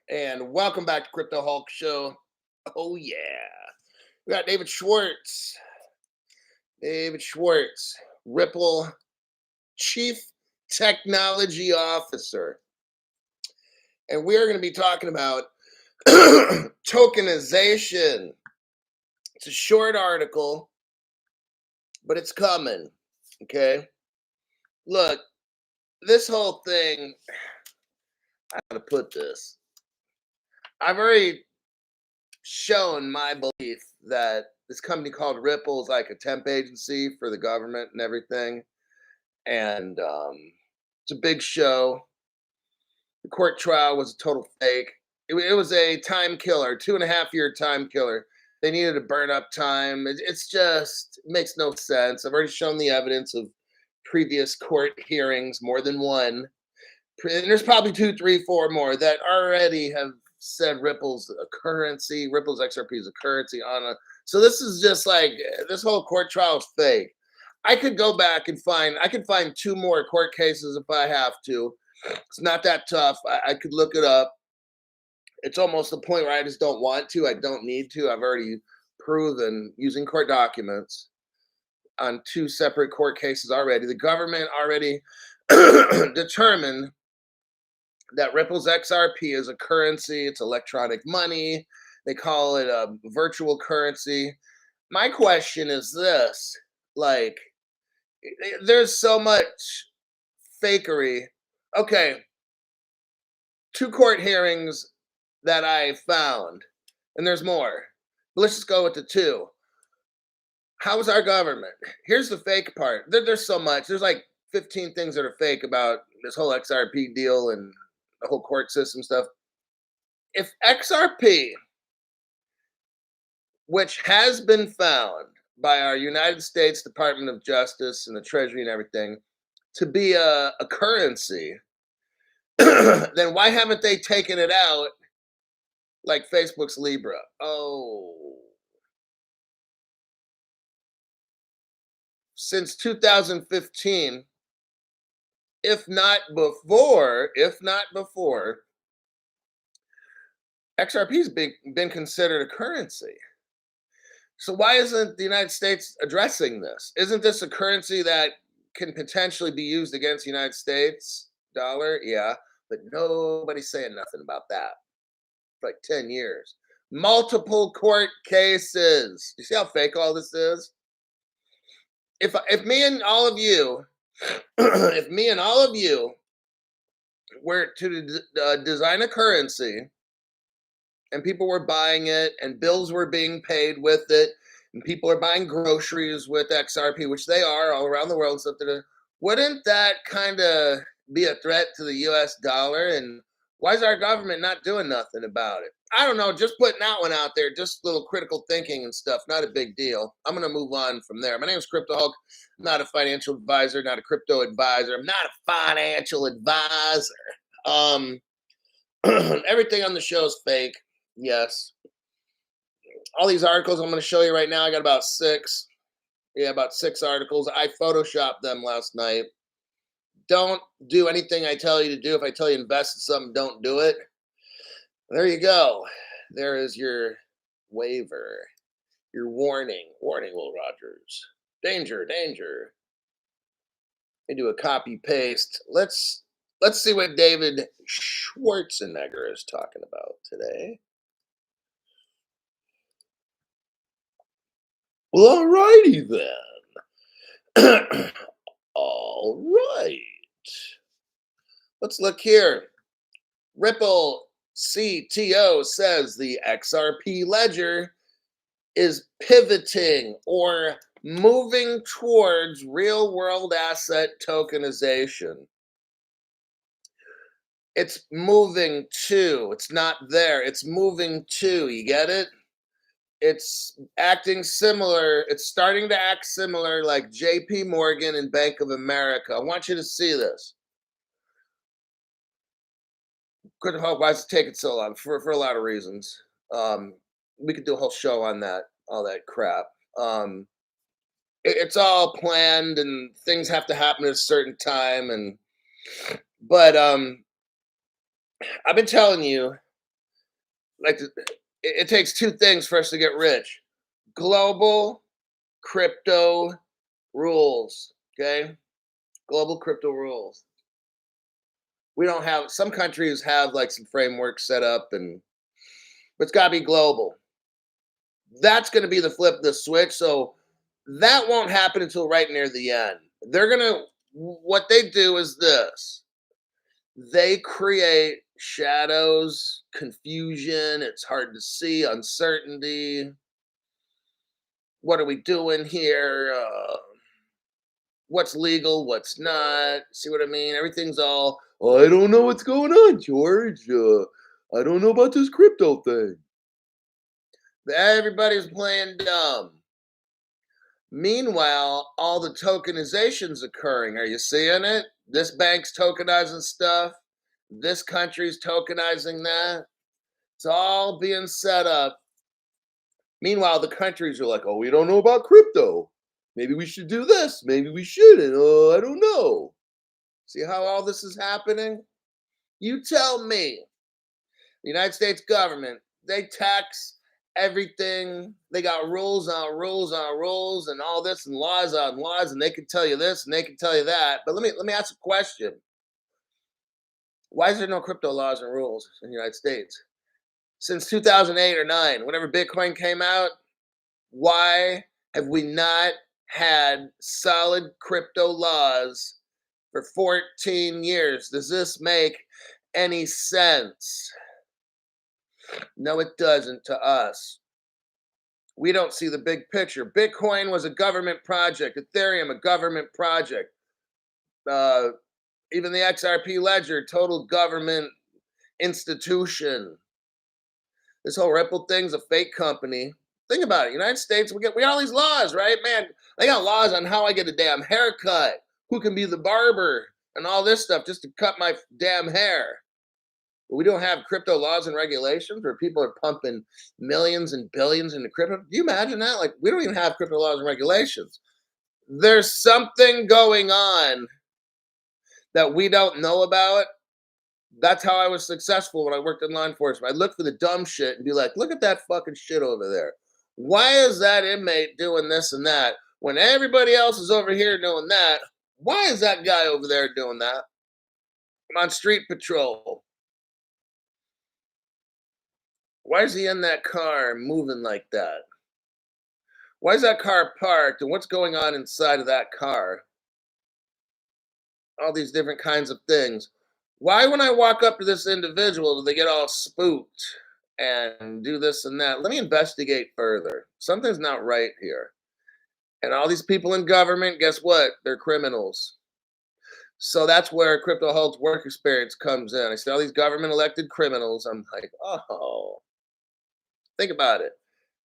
And welcome back to Crypto Hulk Show. Oh yeah, we got David Schwartz. David Schwartz, Ripple Chief Technology Officer, and we are going to be talking about tokenization. It's a short article, but it's coming. Okay, look, this whole thing. How to put this? I've already shown my belief that this company called Ripple is like a temp agency for the government and everything. And it's a big show. The court trial was a total fake. It was a time killer, 2.5 year time killer. They needed to burn up time. It's just, it makes no sense. I've already shown the evidence of previous court hearings, more than one. And there's probably 2, 3, 4 more that already have said Ripple's a currency, Ripple's XRP is a currency on a. So this is just like, this whole court trial is fake. I could go back and I could find 2 more court cases if I have to. It's not that tough. I could look it up. It's almost the point where I just don't want to. I don't need to. I've already proven using court documents on 2 separate court cases already. The government already determined that Ripple's XRP is a currency. It's electronic money. They call it a virtual currency. My question is this, like, there's so much fakery. Okay, 2 court hearings that I found, and there's more. But let's just go with the 2. How is our government? Here's the fake part. There's so much. There's like 15 things that are fake about this whole XRP deal and the whole court system stuff. If XRP, which has been found by our United States Department of Justice and the Treasury and everything to be a currency, then why haven't they taken it out like Facebook's Libra? Oh, since 2015, if not before, XRP's been considered a currency. So why isn't the United States addressing this? Isn't this a currency that can potentially be used against the United States dollar? Yeah, but nobody's saying nothing about that. For like 10 years. Multiple court cases. You see how fake all this is? If me and all of you, if me and all of you were to design a currency and people were buying it and bills were being paid with it and people are buying groceries with XRP, which they are all around the world and stuff, wouldn't that kind of be a threat to the US dollar? And why is our government not doing nothing about it? I don't know, just putting that one out there, just a little critical thinking and stuff, not a big deal. I'm going to move on from there. My name is Crypto Hulk. I'm not a financial advisor, not a crypto advisor. I'm not a financial advisor. Everything on the show is fake. Yes. All these articles I'm going to show you right now, I got about 6. Yeah, about 6 articles. I photoshopped them last night. Don't do anything I tell you to do. If I tell you invest in something, don't do it. There you go. There is your waiver, your warning. Warning, Will Rogers. Danger, danger. I do a copy paste. Let's see what David Schwarzenegger is talking about today. Well, alrighty then. All right. Let's look here. Ripple CTO says the XRP ledger is pivoting or moving towards real-world asset tokenization. It's moving to. It's not there. It's moving to. You get it? It's acting similar. It's starting to act similar like JP Morgan and Bank of America. I want you to see this. Good hope. Why is it taking so long? For a lot of reasons. We could do a whole show on that, all that crap. It's all planned and things have to happen at a certain time. But I've been telling you like it takes two things for us to get rich: global crypto rules. Okay, global crypto rules. We don't have, some countries have like some framework set up, and but it's got to be global. That's going to be the flip of the switch. So that won't happen until right near the end. They're going to, what they do is this: they create shadows, confusion, it's hard to see, uncertainty. What are we doing here? What's legal, what's not? See what I mean? Everything's all, "Oh, I don't know what's going on, George. I don't know about this crypto thing." Everybody's playing dumb. Meanwhile, all the tokenization's occurring. Are you seeing it? This bank's tokenizing stuff. This country's tokenizing that. It's all being set up. Meanwhile, the countries are like, "Oh, we don't know about crypto. Maybe we should do this. Maybe we shouldn't. Oh, I don't know." See how all this is happening? You tell me. The United States government, they tax everything. They got rules on rules on rules and all this and laws on laws, and they can tell you this and they can tell you that. But let me ask a question. Why is there no crypto laws and rules in the United States? Since 2008 or 9, whenever Bitcoin came out, why have we not had solid crypto laws for 14 years? Does this make any sense? No, it doesn't to us. We don't see the big picture. Bitcoin was a government project, Ethereum, a government project. Uh, Even the XRP ledger, total government institution. This whole Ripple thing's a fake company. Think about it. United States, we got all these laws, right? Man, they got laws on how I get a damn haircut, who can be the barber, and all this stuff just to cut my damn hair. But we don't have crypto laws and regulations where people are pumping millions and billions into crypto. Do you imagine that? Like, we don't even have crypto laws and regulations. There's something going on that we don't know about. That's how I was successful when I worked in law enforcement. I look for the dumb shit and be like, "Look at that fucking shit over there. Why is that inmate doing this and that when everybody else is over here doing that? Why is that guy over there doing that? I'm on street patrol. Why is he in that car moving like that? Why is that car parked? And what's going on inside of that car?" All these different kinds of things. Why, when I walk up to this individual, do they get all spooked and do this and that? Let me investigate further. Something's not right here. And all these people in government, guess what? They're criminals. So that's where Crypto Hulk's work experience comes in. I see all these government elected criminals. I'm like, oh, think about it.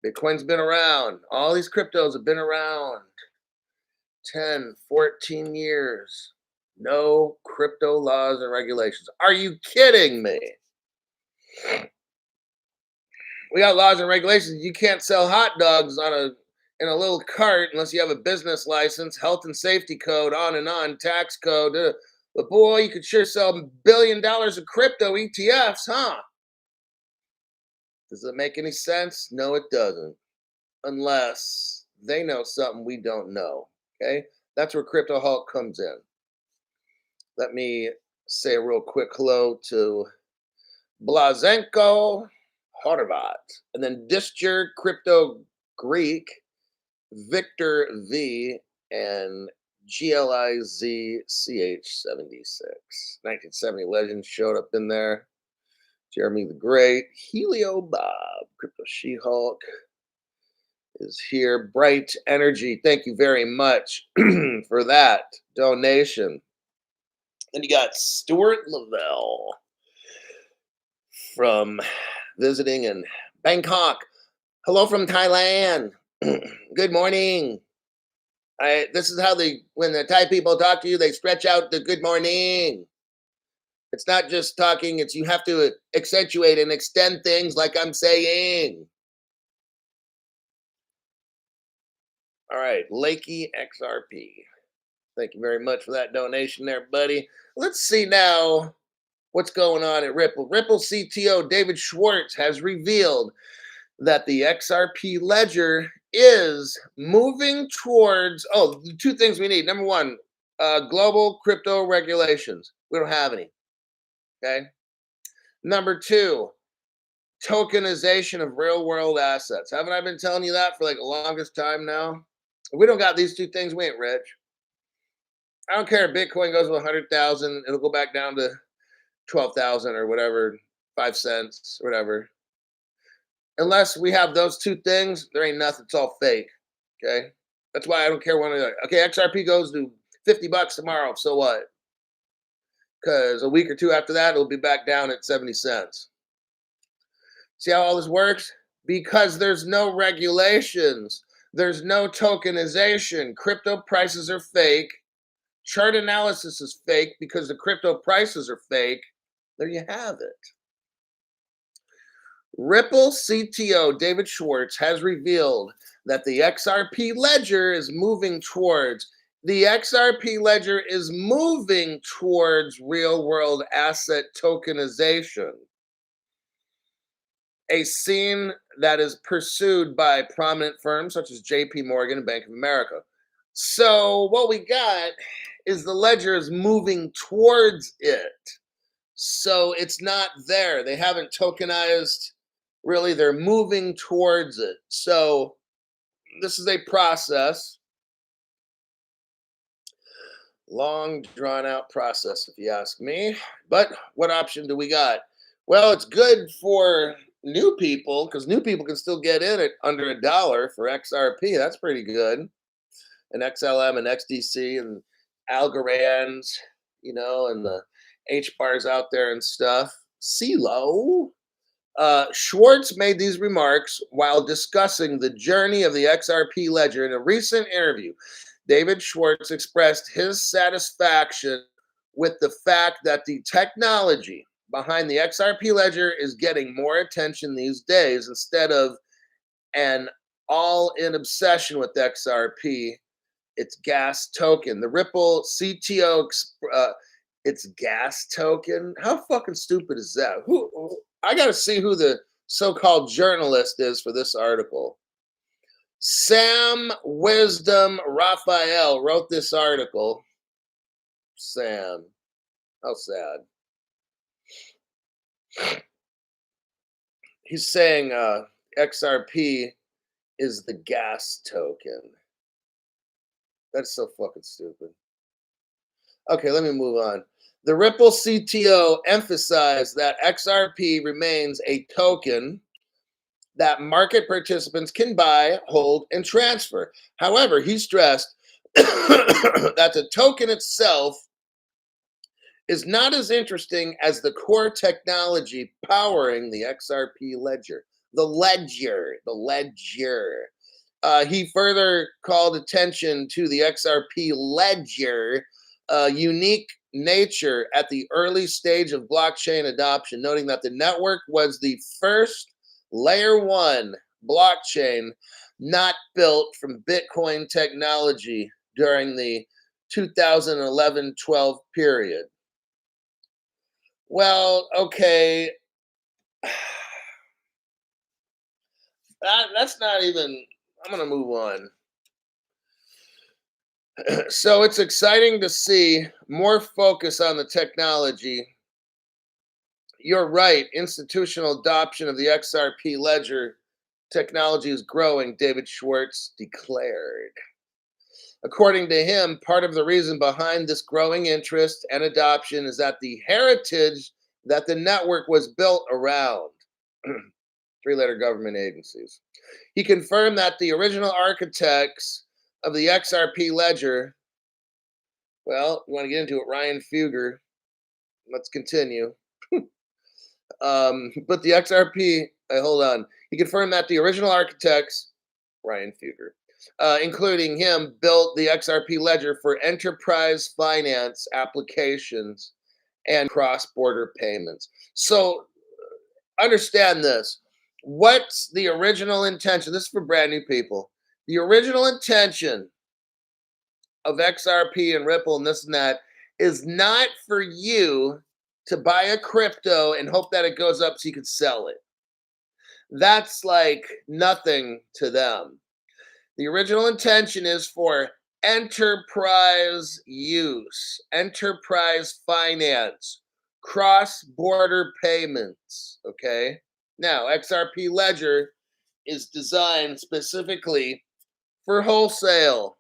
Bitcoin's been around. All these cryptos have been around 10, 14 years. No crypto laws and regulations. Are you kidding me? We got laws and regulations. You can't sell hot dogs on a in a little cart unless you have a business license, health and safety code, on, tax code. But boy, you could sure sell $1 billion of crypto ETFs, huh? Does it make any sense? No, it doesn't. Unless they know something we don't know. Okay? That's where Crypto Hulk comes in. Let me say a real quick hello to Blazenko Horvat, and then Distur Crypto Greek, Victor V, and GLIZCH76. 1970 legend showed up in there. Jeremy the Great, Helio Bob, Crypto She Hulk is here. Bright Energy, thank you very much for that donation. Then you got Stuart Lavelle from visiting in Bangkok. Hello from Thailand. Good morning. This is how when the Thai people talk to you, they stretch out the good morning. It's not just talking, it's you have to accentuate and extend things like I'm saying. All right, Lakey XRP. Thank you very much for that donation there, buddy. Let's see now What's going on at Ripple? Ripple CTO David Schwartz has revealed that the XRP ledger is moving towards, the two things we need. Number one, global crypto regulations. We don't have any. Okay. Number two, tokenization of real world assets. Haven't I been telling you that for like the longest time now? If we don't got these two things, we ain't rich. I don't care if Bitcoin goes to 100,000, it'll go back down to 12,000 or whatever, 5 cents, whatever. Unless we have those two things, there ain't nothing. It's all fake. Okay. That's why I don't care when okay, XRP goes to $50 tomorrow. So what? Because a week or two after that, it'll be back down at 70 cents. See how all this works? Because there's no regulations, there's no tokenization. Crypto prices are fake. Chart analysis is fake because the crypto prices are fake. There you have it. Ripple CTO David Schwartz has revealed that the XRP ledger is moving towards real world asset tokenization, a scene that is pursued by prominent firms such as JP Morgan and Bank of America. So what we got is the ledger is moving towards it. So it's not there. They haven't tokenized, really, they're moving towards it. So this is a process, long drawn out process, if you ask me. But what option do we got? Well, it's good for new people because new people can still get in at under $1 for XRP. That's pretty good. And XLM and XDC and Algorand, and the H bars out there and stuff. CeeLo. Schwartz made these remarks while discussing the journey of the XRP ledger in a recent interview. David Schwartz expressed his satisfaction with the fact that the technology behind the XRP ledger is getting more attention these days instead of an all-in obsession with XRP. It's gas token. The Ripple CTO, it's gas token. How fucking stupid is that? I got to see who the so-called journalist is for this article. Sam Wisdom Raphael wrote this article. Sam, how sad. He's saying XRP is the gas token. That's so fucking stupid. Okay, let me move on. The Ripple CTO emphasized that XRP remains a token that market participants can buy, hold, and transfer. However, he stressed that the token itself is not as interesting as the core technology powering the XRP ledger. The ledger. He further called attention to the XRP ledger unique nature at the early stage of blockchain adoption, noting that the network was the first layer 1 blockchain not built from Bitcoin technology during the 2011-12 period. Well, okay. That's not even, I'm going to move on. So it's exciting to see more focus on the technology. You're right. Institutional adoption of the XRP ledger technology is growing, David Schwartz declared. According to him, part of the reason behind this growing interest and adoption is that the heritage that the network was built around. 3-letter government agencies. He confirmed that the original architects of the XRP ledger, well, you want to get into it, Ryan Fugger. Let's continue. But the XRP, hold on. He confirmed that the original architects, Ryan Fugger, including him, built the XRP ledger for enterprise finance applications and cross-border payments. So understand this. What's the original intention? This is for brand new people. The original intention of XRP and Ripple and this and that is not for you to buy a crypto and hope that it goes up so you can sell it. That's like nothing to them. The original intention is for enterprise use, enterprise finance, cross border payments. Okay. Now, XRP Ledger is designed specifically for wholesale,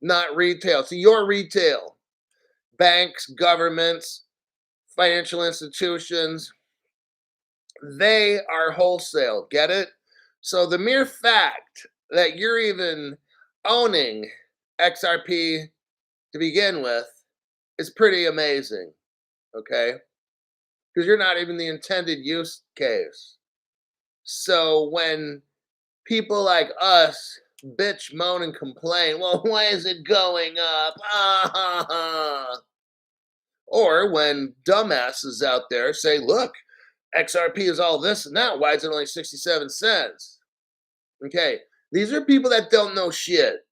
not retail. So, your retail, banks, governments, financial institutions, they are wholesale. Get it? So, the mere fact that you're even owning XRP to begin with is pretty amazing, okay? Because you're not even the intended use case. So when people like us bitch, moan, and complain, well, why is it going up? Or when dumbasses out there say, look, XRP is all this and that. Why is it only 67 cents? Okay, these are people that don't know shit,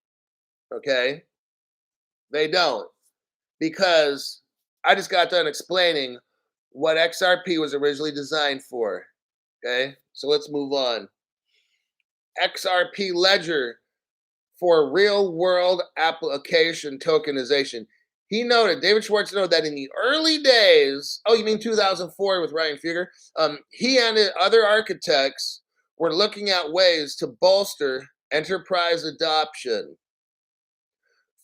okay? They don't. Because I just got done explaining what XRP was originally designed for. Okay, so let's move on. XRP Ledger for real world application tokenization. David Schwartz noted that in the early days, oh, you mean 2004 with Ryan Fugger? He and other architects were looking at ways to bolster enterprise adoption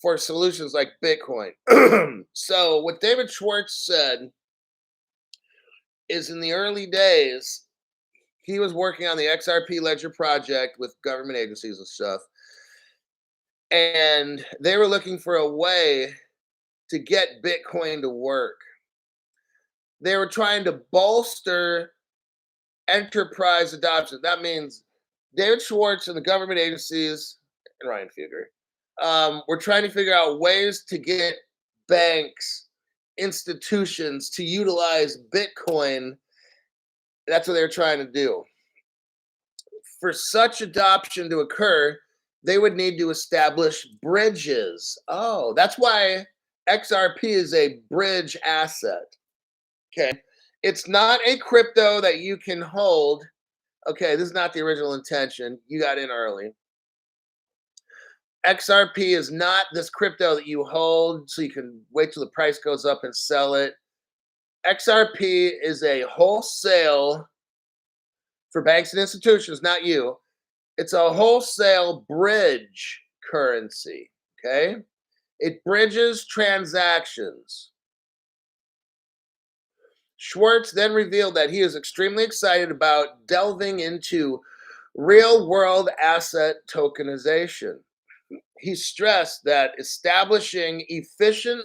for solutions like Bitcoin. So what David Schwartz said is in the early days, he was working on the XRP Ledger project with government agencies and stuff. And they were looking for a way to get Bitcoin to work. They were trying to bolster enterprise adoption. That means David Schwartz and the government agencies and Ryan Fugger were trying to figure out ways to get banks, institutions to utilize Bitcoin. That's what they're trying to do. For such adoption to occur, they would need to establish bridges. Oh, that's why XRP is a bridge asset. Okay. It's not a crypto that you can hold. Okay, this is not the original intention. You got in early. XRP is not this crypto that you hold so you can wait till the price goes up and sell it. XRP is a wholesale for banks and institutions, not you. It's a wholesale bridge currency, okay? It bridges transactions. Schwartz then revealed that he is extremely excited about delving into real world asset tokenization. He stressed that establishing efficient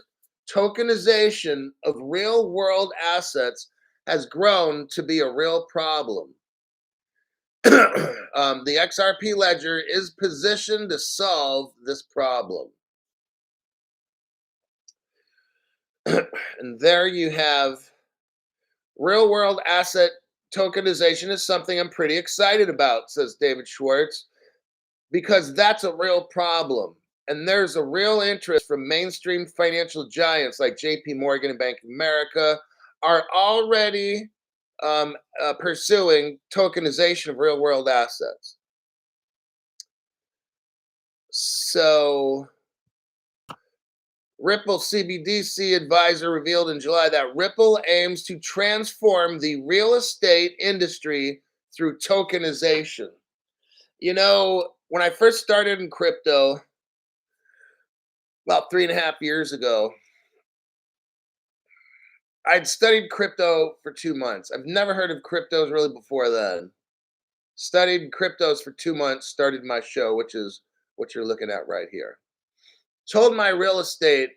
tokenization of real world assets has grown to be a real problem. The XRP ledger is positioned to solve this problem. And there you have real world asset tokenization is something I'm pretty excited about, says David Schwartz, because that's a real problem. And there's a real interest from mainstream financial giants like JP Morgan and Bank of America are already pursuing tokenization of real world assets. So Ripple CBDC advisor revealed in July that Ripple aims to transform the real estate industry through tokenization. You know, when I first started in crypto about 3.5 years ago, I'd studied crypto for 2 months. I've never heard of cryptos really before then. Studied cryptos for 2 months, started my show, which is what you're looking at right here. Told my real estate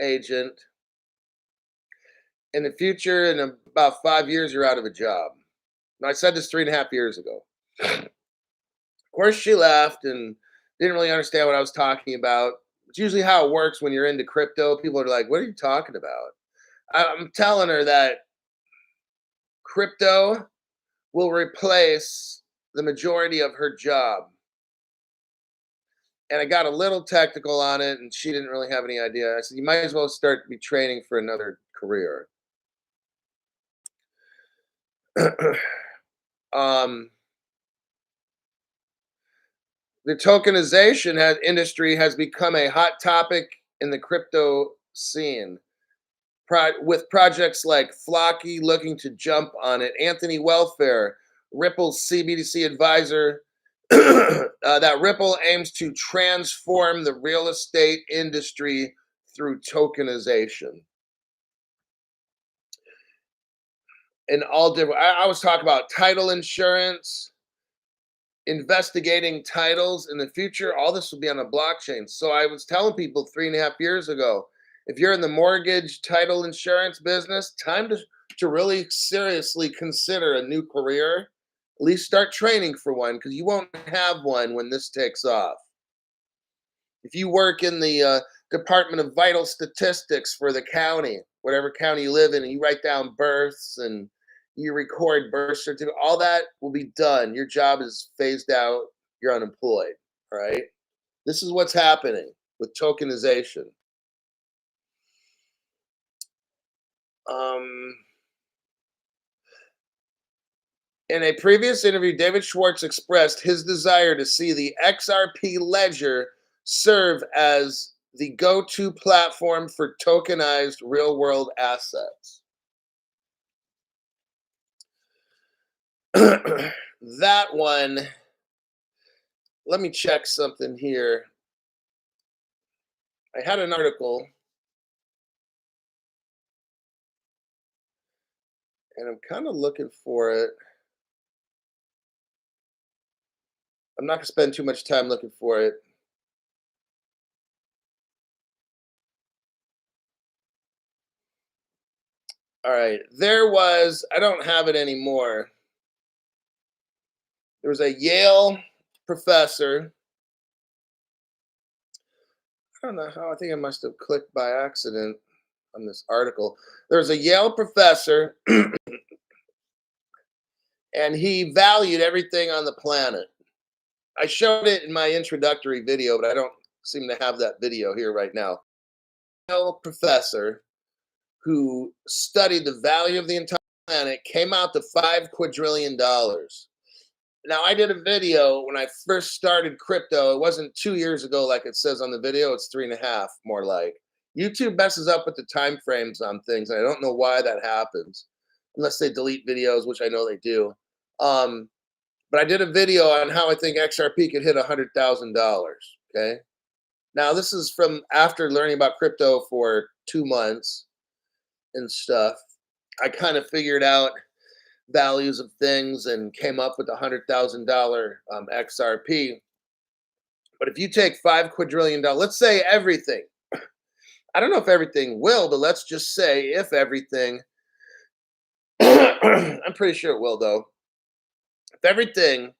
agent, in the future, in about 5 years, you're out of a job. And I said this 3.5 years ago. Of course, she laughed and didn't really understand what I was talking about. It's usually how it works when you're into crypto. People are like, what are you talking about? I'm telling her that crypto will replace the majority of her job. And I got a little technical on it, and she didn't really have any idea. I said, you might as well start be training for another career. um, the tokenization industry has become a hot topic in the crypto scene. With projects like Flocky looking to jump on it, Anthony Welfare, Ripple's CBDC advisor, that Ripple aims to transform the real estate industry through tokenization. And all different, I was talking about title insurance, investigating titles in the future. All this will be on a blockchain. So I was telling people 3.5 years ago, if you're in the mortgage title insurance business, time to really seriously consider a new career. At least start training for one, because you won't have one when this takes off. If you work in the Department of Vital Statistics for the county, whatever county you live in, and you write down births and you record birth certificate, all that will be done. Your job is phased out. You're unemployed. All right. This is what's happening with tokenization. Um, in a previous interview, David Schwartz expressed his desire to see the XRP ledger serve as the go-to platform for tokenized real-world assets. That one, let me check something here. I had an article, and I'm kind of looking for it. I'm not going to spend too much time looking for it. All right. I don't have it anymore. There was a Yale professor. I don't know how, I think I must have clicked by accident on this article. There's a Yale professor, and he valued everything on the planet. I showed it in my introductory video, but I don't seem to have that video here right now. Yale professor who studied the value of the entire planet came out to $5 quadrillion. Now, I did a video when I first started crypto. It wasn't 2 years ago, like it says on the video. It's 3.5, more like. YouTube messes up with the time frames on things. And I don't know why that happens, unless they delete videos, which I know they do. But I did a video on how I think XRP could hit $100,000. Okay. Now, this is from after learning about crypto for 2 months and stuff. I kind of figured out values of things and came up with $100,000 XRP. But if you take $5 quadrillion, let's say everything, I don't know if everything will, but let's just say if everything, I'm pretty sure it will though. If everything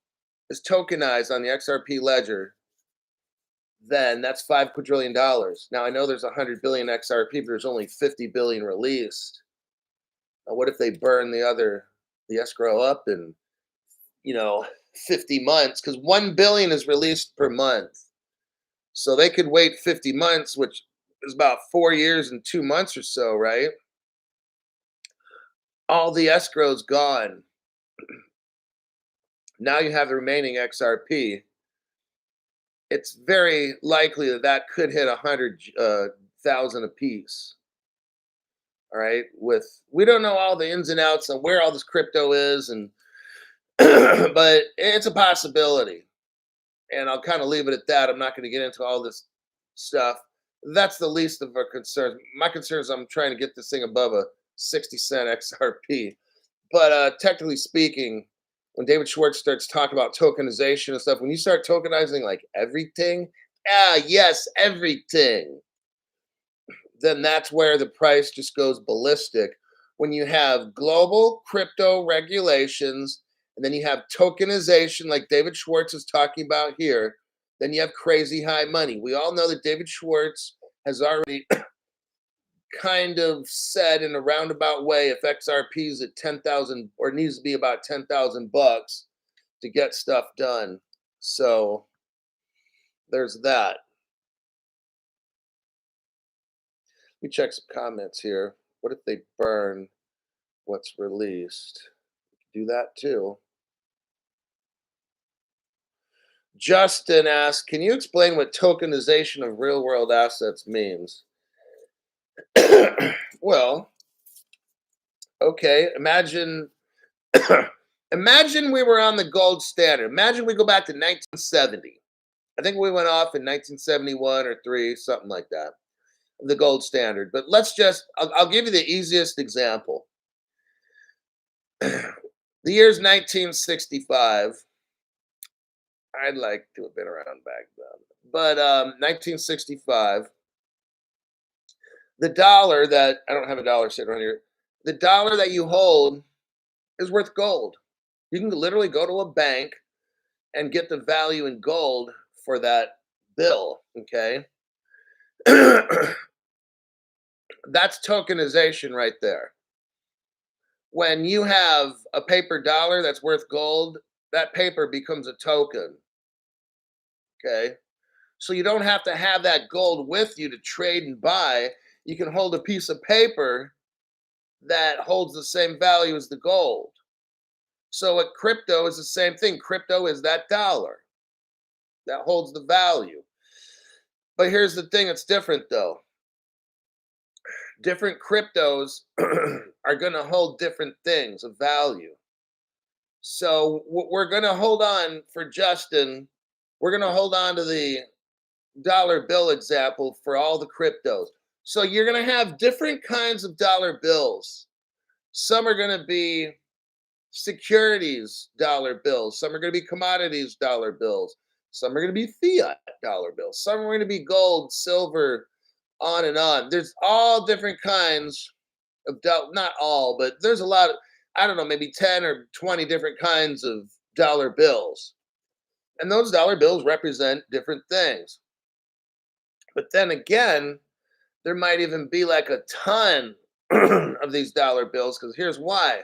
is tokenized on the XRP ledger, then that's $5 quadrillion. Now I know there's 100 billion XRP, but there's only 50 billion released. Now, what if they burn the escrow up in 50 months? Because 1 billion is released per month. So they could wait 50 months, which is about 4 years and 2 months or so, right? All the escrow's gone. Now you have the remaining XRP. It's very likely that could hit 100,000 apiece. All right. We don't know all the ins and outs on where all this crypto is, and but it's a possibility. And I'll kind of leave it at that. I'm not going to get into all this stuff. That's the least of our concerns. My concern is I'm trying to get this thing above a 60 cent XRP. But technically speaking, when David Schwartz starts talking about tokenization and stuff, when you start tokenizing like everything, yes, everything, then that's where the price just goes ballistic. When you have global crypto regulations, and then you have tokenization, like David Schwartz is talking about here, then you have crazy high money. We all know that David Schwartz has already kind of said in a roundabout way, if XRP is at 10,000 or needs to be about 10,000 bucks to get stuff done. So there's that. Let me check some comments here. What if they burn what's released? Do that too. Justin asks, can you explain what tokenization of real world assets means? Well, okay, imagine imagine we were on the gold standard. Imagine we go back to 1970. I think we went off in 1971 or 3, something like that, the gold standard. But let's just, I'll give you the easiest example. The year's 1965. I'd like to have been around back then. But 1965, the dollar that, I don't have a dollar sitting around here, the dollar that you hold is worth gold. You can literally go to a bank and get the value in gold for that bill, okay? That's tokenization right there. When you have a paper dollar that's worth gold, that paper becomes a token, okay? So you don't have to have that gold with you to trade and buy. You can hold a piece of paper that holds the same value as the gold. So a crypto is the same thing. Crypto is that dollar that holds the value. But here's the thing, it's different though. Different cryptos are going to hold different things of value. So we're going to hold on for Justin. We're going to hold on to the dollar bill example for all the cryptos. So you're going to have different kinds of dollar bills. Some are going to be securities dollar bills. Some are going to be commodities dollar bills. Some are going to be fiat dollar bills. Some are going to be gold, silver, on and on. There's all different kinds of not all, but there's a lot of, I don't know, maybe 10 or 20 different kinds of dollar bills. And those dollar bills represent different things. But then again, there might even be like a ton of these dollar bills, because here's why.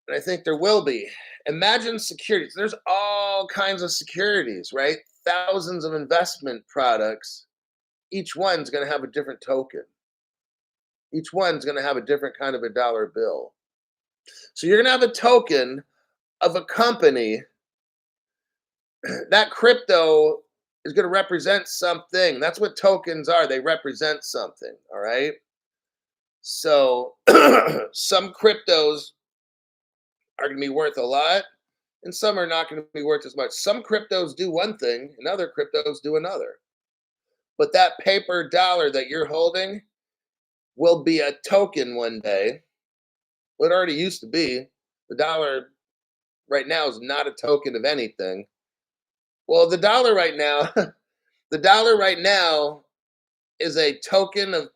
And I think there will be. Imagine securities. There's all kinds of securities, right? Thousands of investment products. Each one's going to have a different token. Each one's going to have a different kind of a dollar bill. So you're going to have a token of a company. That crypto is going to represent something. That's what tokens are. They represent something. All right. So some cryptos are going to be worth a lot, and some are not going to be worth as much. Some cryptos do one thing, and other cryptos do another. But that paper dollar that you're holding will be a token one day. Well, it already used to be. The dollar right now is not a token of anything. Well, the dollar right now, the dollar right now is a token of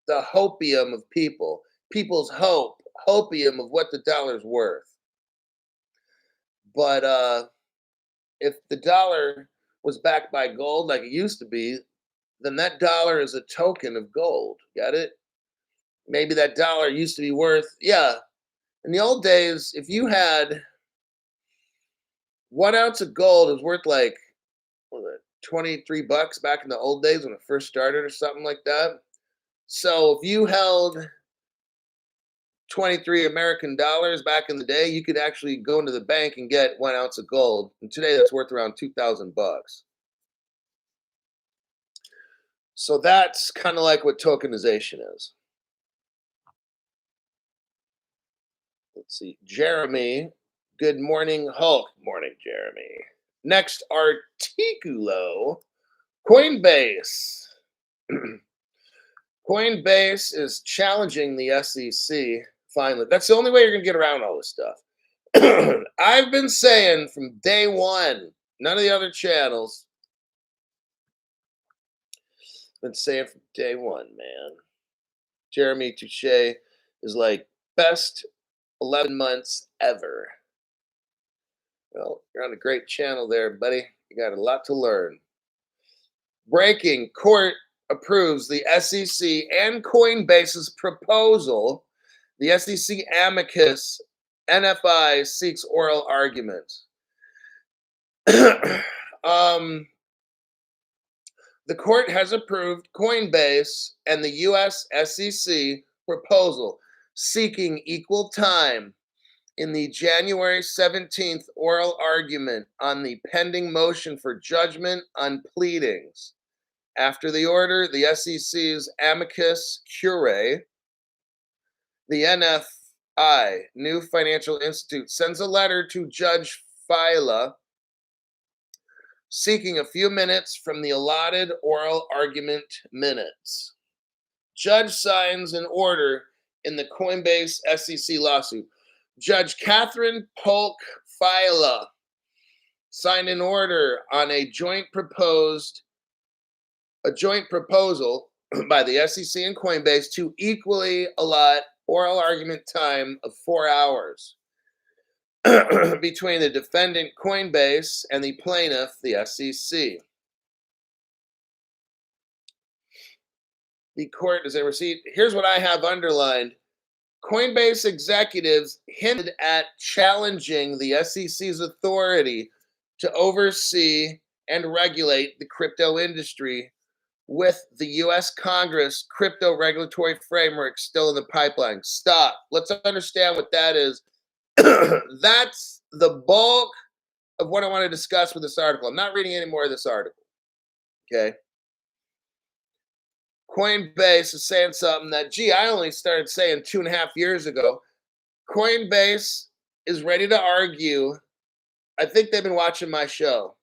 the hopium of people, people's hopium of what the dollar's worth. But if the dollar was backed by gold like it used to be, then that dollar is a token of gold. Got it? Maybe that dollar used to be worth, yeah. In the old days, if you had 1 ounce of gold, it was worth like, what was it, $23 back in the old days when it first started or something like that. So if you held 23 American dollars back in the day, you could actually go into the bank and get 1 ounce of gold. And today that's worth around $2,000. So that's kind of like what tokenization is. Let's see. Jeremy, good morning, Hulk. Morning, Jeremy. Next, Articulo. Coinbase. Coinbase is challenging the SEC finally. That's the only way you're going to get around all this stuff. I've been saying from day one, none of the other channels, been saying from day one, man. Jeremy Touche is like best 11 months ever. Well, you're on a great channel there, buddy. You got a lot to learn. Breaking: court approves the SEC and Coinbase's proposal. The SEC amicus NFI seeks oral argument. The court has approved Coinbase and the US SEC proposal seeking equal time in the January 17th oral argument on the pending motion for judgment on pleadings. After the order, the SEC's amicus curiae, the NFI, New Financial Institute, sends a letter to Judge Fila seeking a few minutes from the allotted oral argument minutes. Judge signs an order in the Coinbase SEC lawsuit. Judge Catherine Polk Fila signed an order on a joint proposal by the SEC and Coinbase to equally allot oral argument time of 4 hours between the defendant Coinbase and the plaintiff, the SEC. The court, as they received, here's what I have underlined. Coinbase executives hinted at challenging the SEC's authority to oversee and regulate the crypto industry with the U.S. Congress crypto regulatory framework still in the pipeline. Stop. Let's understand what that is. That's the bulk of what I want to discuss with this article. I'm not reading any more of this article. Okay. Coinbase is saying something that, I only started saying 2.5 years ago. Coinbase is ready to argue. I think they've been watching my show.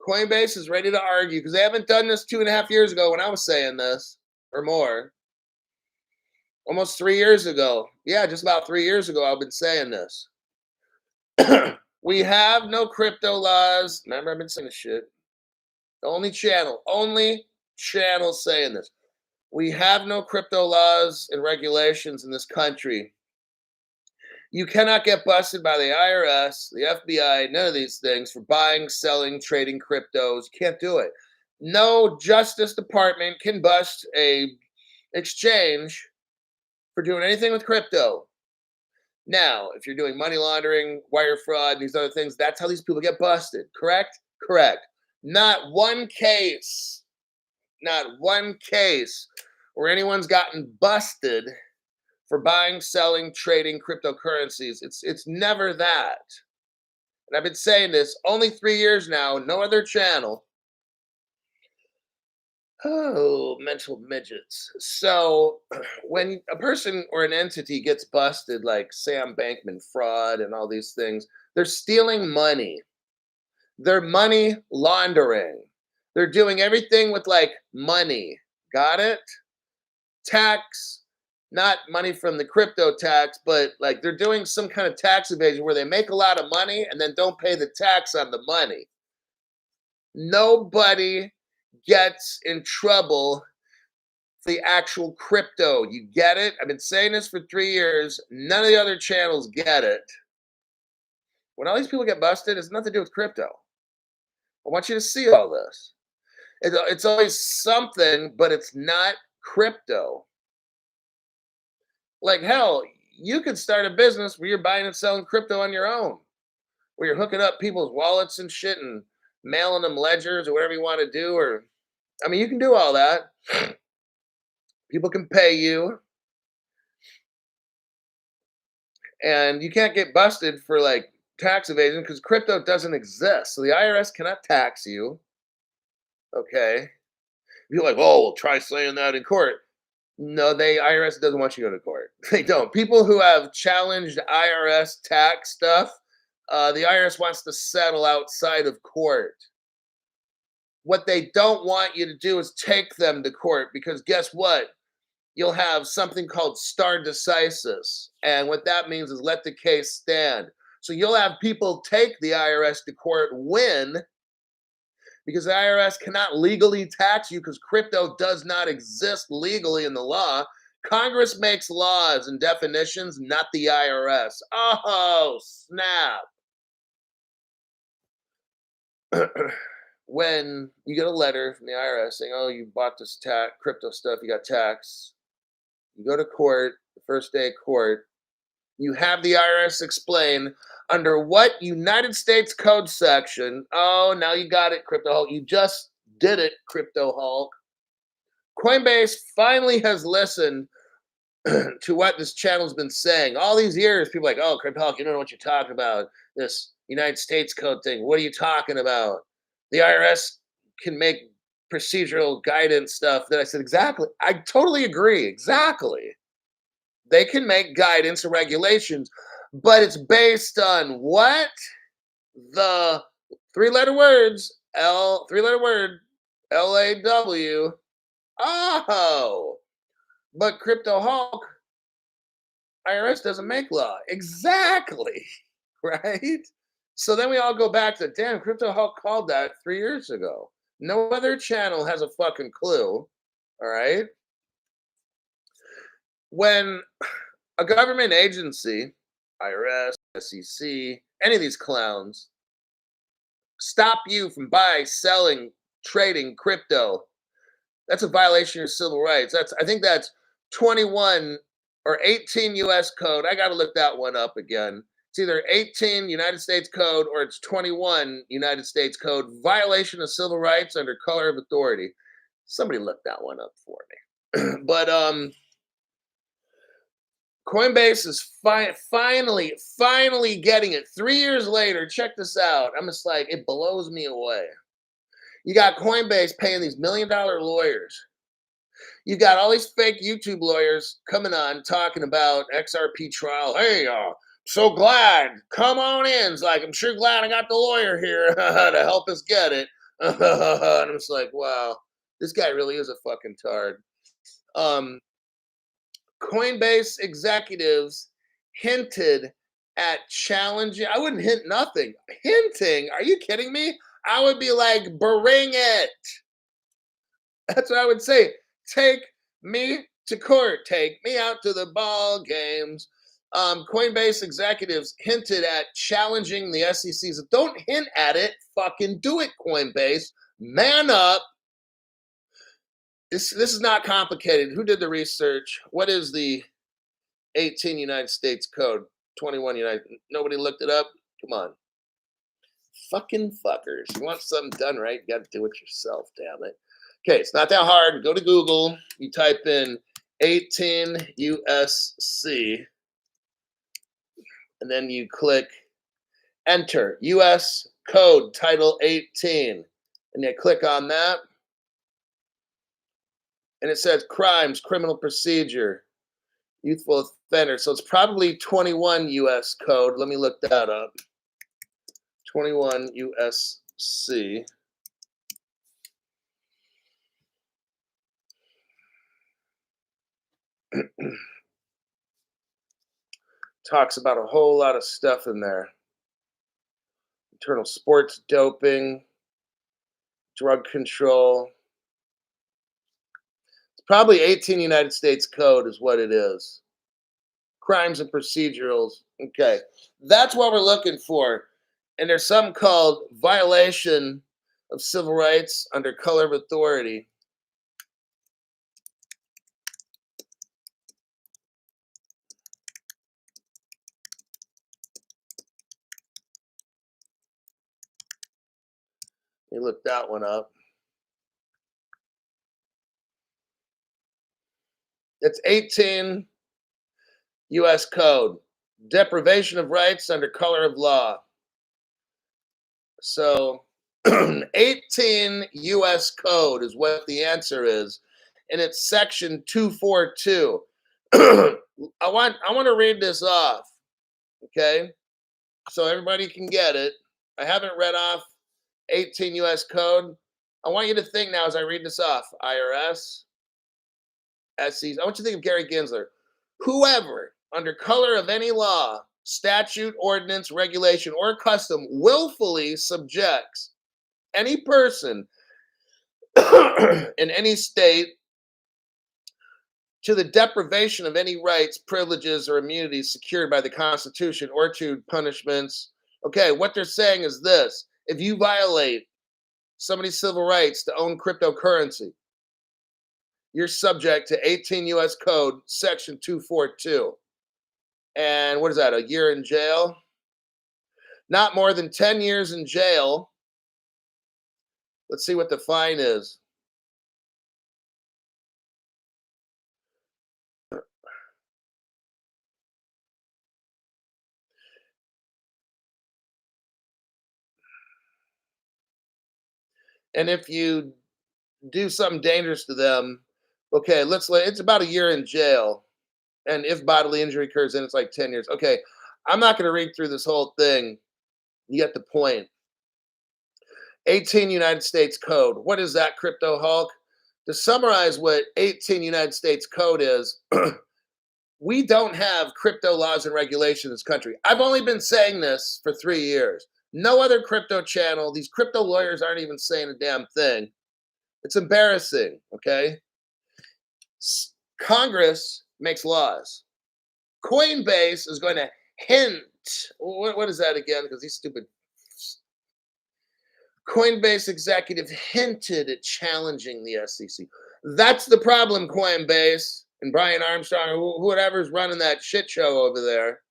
Coinbase is ready to argue because they haven't done this 2.5 years ago when I was saying this, or more. Almost 3 years ago. Yeah, just about 3 years ago, I've been saying this. We have no crypto laws. Remember, I've been saying this shit. The only channel saying this. We have no crypto laws and regulations in this country. You cannot get busted by the IRS, the FBI, none of these things for buying, selling, trading cryptos. You can't do it. No Justice Department can bust a exchange for doing anything with crypto. Now, if you're doing money laundering, wire fraud, and these other things, that's how these people get busted. Correct? Correct. Not one case where anyone's gotten busted for buying, selling, trading cryptocurrencies. It's never that. And I've been saying this only 3 years now, no other channel. Oh, mental midgets. So when a person or an entity gets busted, like Sam Bankman fraud and all these things, they're stealing money. They're money laundering. They're doing everything with like money. Got it? Tax, not money from the crypto tax, but like they're doing some kind of tax evasion where they make a lot of money and then don't pay the tax on the money. Nobody gets in trouble for the actual crypto. You get it? I've been saying this for 3 years. None of the other channels get it. When all these people get busted, it's nothing to do with crypto. I want you to see all this. It's always something, but it's not crypto. Like, hell, you could start a business where you're buying and selling crypto on your own, where you're hooking up people's wallets and shit and mailing them ledgers or whatever you want to do. Or, I mean, you can do all that. People can pay you. And you can't get busted for like tax evasion because crypto doesn't exist. So the IRS cannot tax you. Okay. You're like, oh, well, try saying that in court. No, IRS doesn't want you to go to court. They don't. People who have challenged IRS tax stuff, the IRS wants to settle outside of court. What they don't want you to do is take them to court because guess what? You'll have something called stare decisis. And what that means is let the case stand. So you'll have people take the IRS to court, win, because the IRS cannot legally tax you because crypto does not exist legally in the law. Congress makes laws and definitions, not the IRS. Oh, snap. When you get a letter from the IRS saying, oh, you bought this crypto stuff, you got taxed. You go to court, the first day of court, you have the IRS explain under what United States Code section. Oh, now you got it, Crypto Hulk. You just did it, Crypto Hulk. Coinbase finally has listened to what this channel's been saying all these years. People are like, oh, Cryptolic, you don't know what you're talking about. This United States Code thing. What are you talking about? The IRS can make procedural guidance stuff. That I said, exactly. I totally agree. Exactly. They can make guidance and regulations, but it's based on what? The three-letter words, three-letter word, LAW. Oh, but Crypto Hulk, IRS doesn't make law. Exactly. Right? So then we all go back to, damn, Crypto Hulk called that 3 years ago. No other channel has a fucking clue. All right. When a government agency, IRS, SEC, any of these clowns, stop you from buying, selling, trading crypto, that's a violation of your civil rights. I think that's 21 or 18 US code. I got to look that one up again. It's either 18 United States code or it's 21 United States code. Violation of civil rights under color of authority. Somebody look that one up for me. But Coinbase is finally getting it. 3 years later, check this out. I'm just like, it blows me away. You got Coinbase paying these $1 million lawyers. You got all these fake YouTube lawyers coming on talking about XRP trial. Hey, so glad. Come on in. It's like, I'm sure glad I got the lawyer here to help us get it. And I'm just like, wow, this guy really is a fucking tard. Coinbase executives hinted at challenging. I wouldn't hint nothing. Hinting? Are you kidding me? I would be like, bring it. That's what I would say. Take me to court. Take me out to the ball games. Coinbase executives hinted at challenging the SEC's. Don't hint at it. Fucking do it, Coinbase. Man up. This is not complicated. Who did the research? What is the 18 United States code? 21 United. Nobody looked it up? Come on. Fucking fuckers. You want something done right, you got to do it yourself, damn it. Okay, it's not that hard. Go to Google. You type in 18 USC, and then you click enter. US code title 18. And you click on that. And it says crimes, criminal procedure, youthful offender. So it's probably 21 US code. Let me look that up. 21 USC. Talks about a whole lot of stuff in there. Internal sports doping, drug control. It's probably 18 United States code is what it is. Crimes and procedurals. Okay. That's what we're looking for. And there's some called violation of civil rights under color of authority. You look that one up. It's 18 U.S. code. Deprivation of rights under color of law. So 18 U.S. code is what the answer is. And it's section 242. I want to read this off. Okay? So everybody can get it. I haven't read off 18 U.S. code. I want you to think now as I read this off. IRS, SEC. I want you to think of Gary Gensler. Whoever, under color of any law, statute, ordinance, regulation, or custom, willfully subjects any person in any state to the deprivation of any rights, privileges, or immunities secured by the Constitution or to punishments. Okay, what they're saying is this. If you violate somebody's civil rights to own cryptocurrency, you're subject to 18 U.S. Code, Section 242. And what is that, a year in jail? Not more than 10 years in jail. Let's see what the fine is. And if you do something dangerous to them, okay, it's about a year in jail. And if bodily injury occurs, then it's like 10 years. Okay, I'm not going to read through this whole thing. You get the point. 18 United States Code. What is that, Crypto Hulk? To summarize what 18 United States Code is, we don't have crypto laws and regulations in this country. I've only been saying this for 3 years. No other crypto channel, these crypto lawyers aren't even saying a damn thing. It's embarrassing, okay? Congress makes laws. Coinbase is going to hint. What is that again? Because these stupid Coinbase executive hinted at challenging the SEC. That's the problem, Coinbase and Brian Armstrong or whatever's running that shit show over there.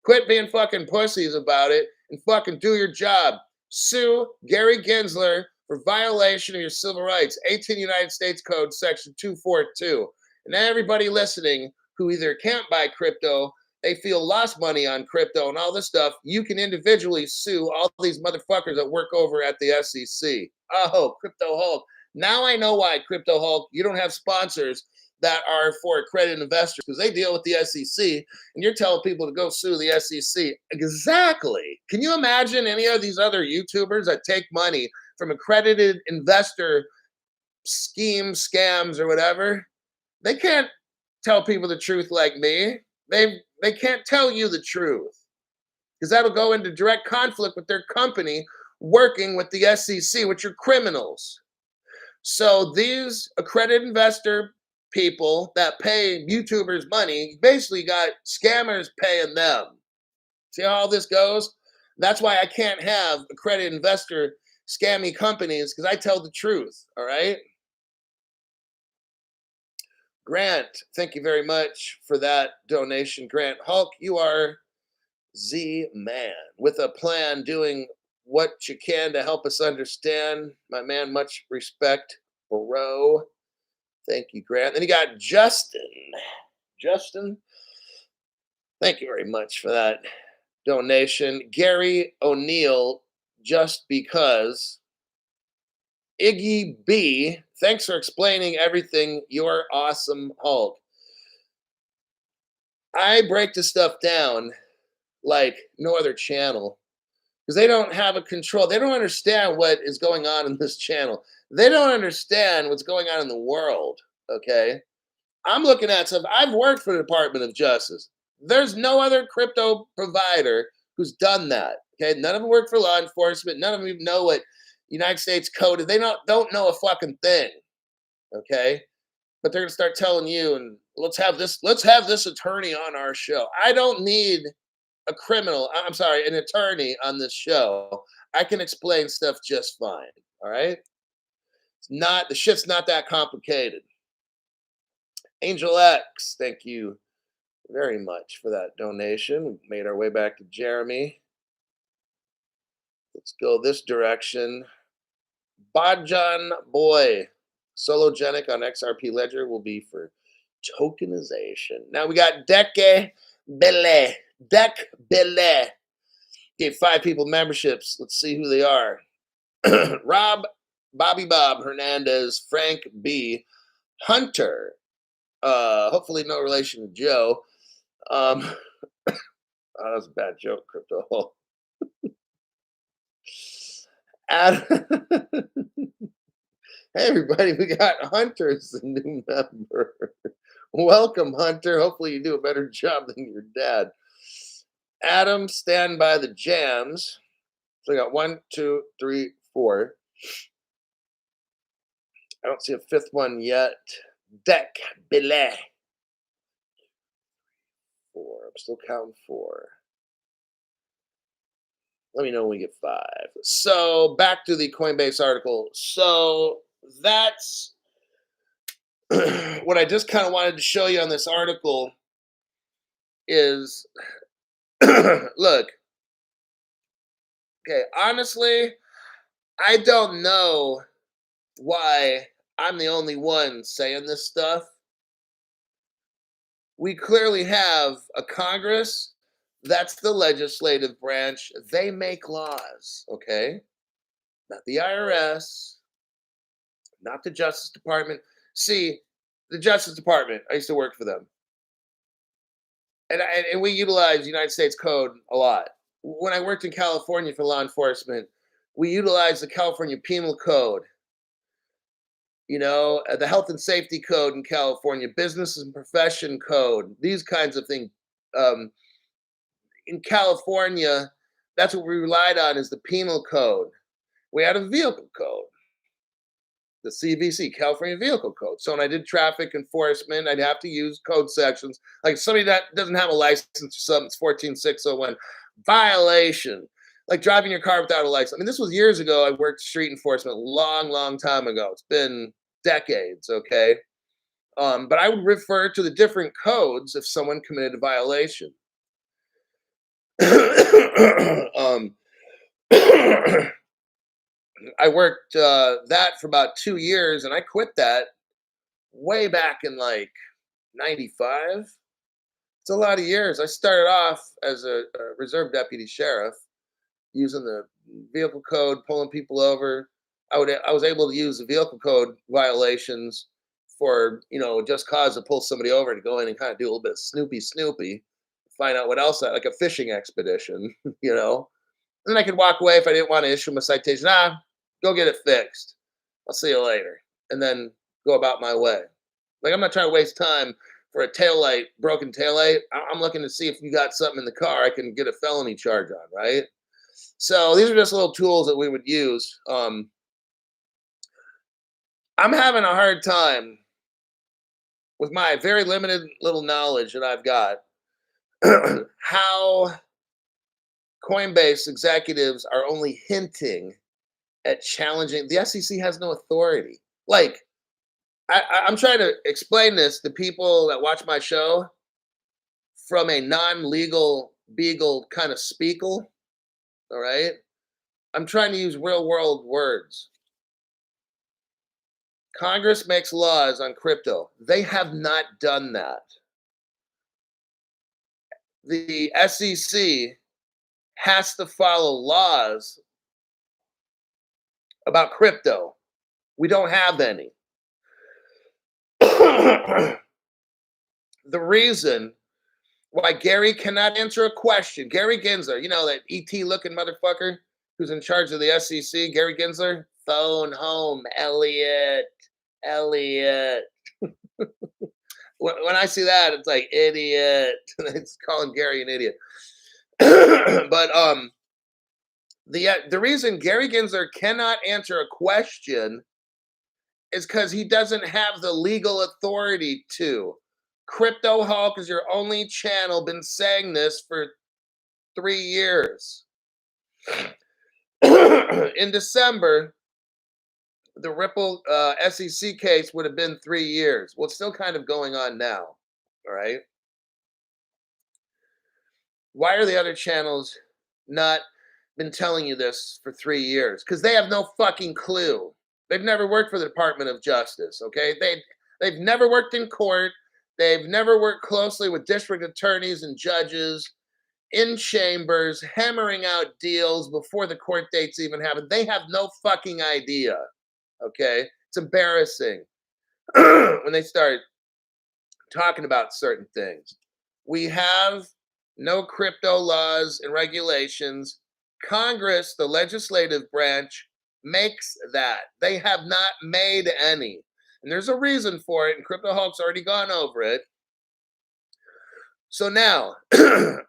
Quit being fucking pussies about it and fucking do your job. Sue Gary Gensler for violation of your civil rights. 18 United States Code, Section 242. And everybody listening who either can't buy crypto, they feel lost money on crypto and all this stuff, you can individually sue all these motherfuckers that work over at the SEC. Oh, Crypto Hulk. Now I know why, Crypto Hulk, you don't have sponsors that are for accredited investors because they deal with the SEC and you're telling people to go sue the SEC. Exactly. Can you imagine any of these other YouTubers that take money from accredited investor schemes, scams, or whatever? They can't tell people the truth like me. They can't tell you the truth because that'll go into direct conflict with their company working with the SEC, which are criminals. So these accredited investor people that pay YouTubers money basically got scammers paying them. See how all this goes? That's why I can't have accredited investor scammy companies because I tell the truth. All right. Grant, thank you very much for that donation. Grant Hulk, you are Z man with a plan doing what you can to help us understand. My man, much respect, bro. Thank you, Grant. Then you got Justin. Justin, thank you very much for that donation. Gary O'Neill, just because. Iggy B, thanks for explaining everything. You're awesome, Hulk. I break this stuff down like no other channel because they don't have a control. They don't understand what is going on in this channel. They don't understand what's going on in the world. Okay. I'm looking at stuff. I've worked for the Department of Justice. There's no other crypto provider who's done that. Okay. None of them work for law enforcement. None of them even know what United States code is. They don't know a fucking thing. Okay. But they're gonna start telling you, and let's have this attorney on our show. I don't need an attorney on this show. I can explain stuff just fine. All right. The shit's not that complicated. Angel X, thank you very much for that donation. We made our way back to Jeremy. Let's go this direction. Bajan Boy, Sologenic on XRP Ledger will be for tokenization. Now we got Deke Bele. Dek Bele. Gave 5 people memberships. Let's see who they are. Rob, Bobby Bob Hernandez, Frank B, Hunter. Hopefully no relation to Joe. Oh, that was a bad joke, Crypto. Adam. Hey everybody, we got Hunter as the new member. Welcome, Hunter. Hopefully you do a better job than your dad. Adam, stand by the jams. So we got 1, 2, 3, 4. I don't see a 5th one yet. Dek Bele. 4. I'm still counting 4. Let me know when we get 5. So back to the Coinbase article. So that's what I just kind of wanted to show you on this article is look, okay, honestly, I don't know why I'm the only one saying this stuff. We clearly have a Congress. That's the legislative branch. They make laws, okay? Not the IRS, not the Justice Department. See, the Justice Department, I used to work for them. And we utilize United States code a lot. When I worked in California for law enforcement, we utilized the California Penal Code, the Health and Safety Code in California, Business and Profession Code, these kinds of things. Um, in California, that's what we relied on is the Penal Code. We had a vehicle code, the CVC, California Vehicle Code. So when I did traffic enforcement, I'd have to use code sections. Like somebody that doesn't have a license or something, it's 14601. Violation. Like driving your car without a license. I mean, this was years ago. I worked street enforcement long, long time ago. It's been decades, okay? But I would refer to the different codes if someone committed a violation. um, I worked that for about 2 years, and I quit that way back in like 95. It's a lot of years. I started off as a reserve deputy sheriff using the vehicle code, pulling people over. I was able to use the vehicle code violations for just cause to pull somebody over to go in and kind of do a little bit of snoopy, find out what else, like a fishing expedition, And then I could walk away if I didn't want to issue them a citation. Go get it fixed. I'll see you later. And then go about my way. Like, I'm not trying to waste time for a broken taillight. I'm looking to see if you got something in the car I can get a felony charge on, right? So these are just little tools that we would use. I'm having a hard time with my very limited little knowledge that I've got how Coinbase executives are only hinting at challenging. The SEC has no authority. Like, I'm trying to explain this to people that watch my show from a non-legal beagle kind of speakle. All right. I'm trying to use real world words. Congress makes laws on crypto. They have not done that. The SEC has to follow laws about crypto. We don't have any. The reason why Gary cannot answer a question, Gary Gensler, that ET looking motherfucker who's in charge of the SEC, Gary Gensler, phone home, Elliot. When I see that, it's like idiot. It's calling Gary an idiot. But the reason Gary Gensler cannot answer a question is because he doesn't have the legal authority to. Crypto Hulk is your only channel, been saying this for 3 years. In December, the Ripple SEC case would have been 3 years. Well, it's still kind of going on now. All right. Why are the other channels not been telling you this for 3 years? Because they have no fucking clue. They've never worked for the Department of Justice. Okay. They've never worked in court. They've never worked closely with district attorneys and judges in chambers, hammering out deals before the court dates even happen. They have no fucking idea. Okay. It's embarrassing when they start talking about certain things. We have no crypto laws and regulations. Congress, the legislative branch, makes that. They have not made any. And there's a reason for it, and Crypto Hulk's already gone over it. So now,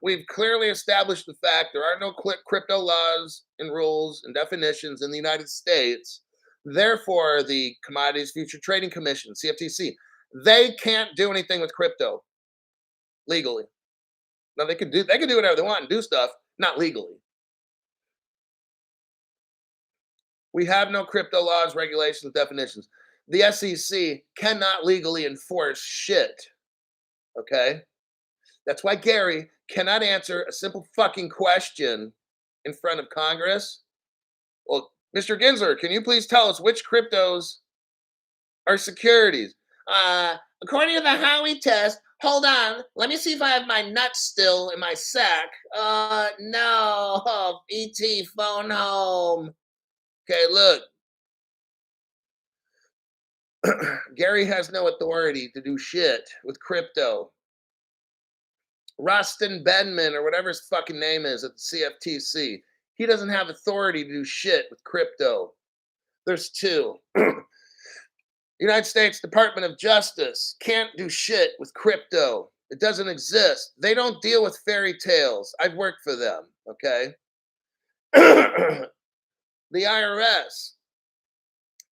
we've clearly established the fact there are no crypto laws and rules and definitions in the United States. Therefore, the Commodities Future Trading Commission, CFTC, they can't do anything with crypto legally. Now they can do whatever they want and do stuff, not legally. We have no crypto laws, regulations, definitions. The SEC cannot legally enforce shit. Okay? That's why Gary cannot answer a simple fucking question in front of Congress. Well, Mr. Gensler, can you please tell us which cryptos are securities? According to the Howey test, hold on. Let me see if I have my nuts still in my sack. No. ET, phone home. Okay, look. Gary has no authority to do shit with crypto. Rustin Benman, or whatever his fucking name is at the CFTC, he doesn't have authority to do shit with crypto. There's two. United States Department of Justice can't do shit with crypto. It doesn't exist. They don't deal with fairy tales. I've worked for them, okay? The IRS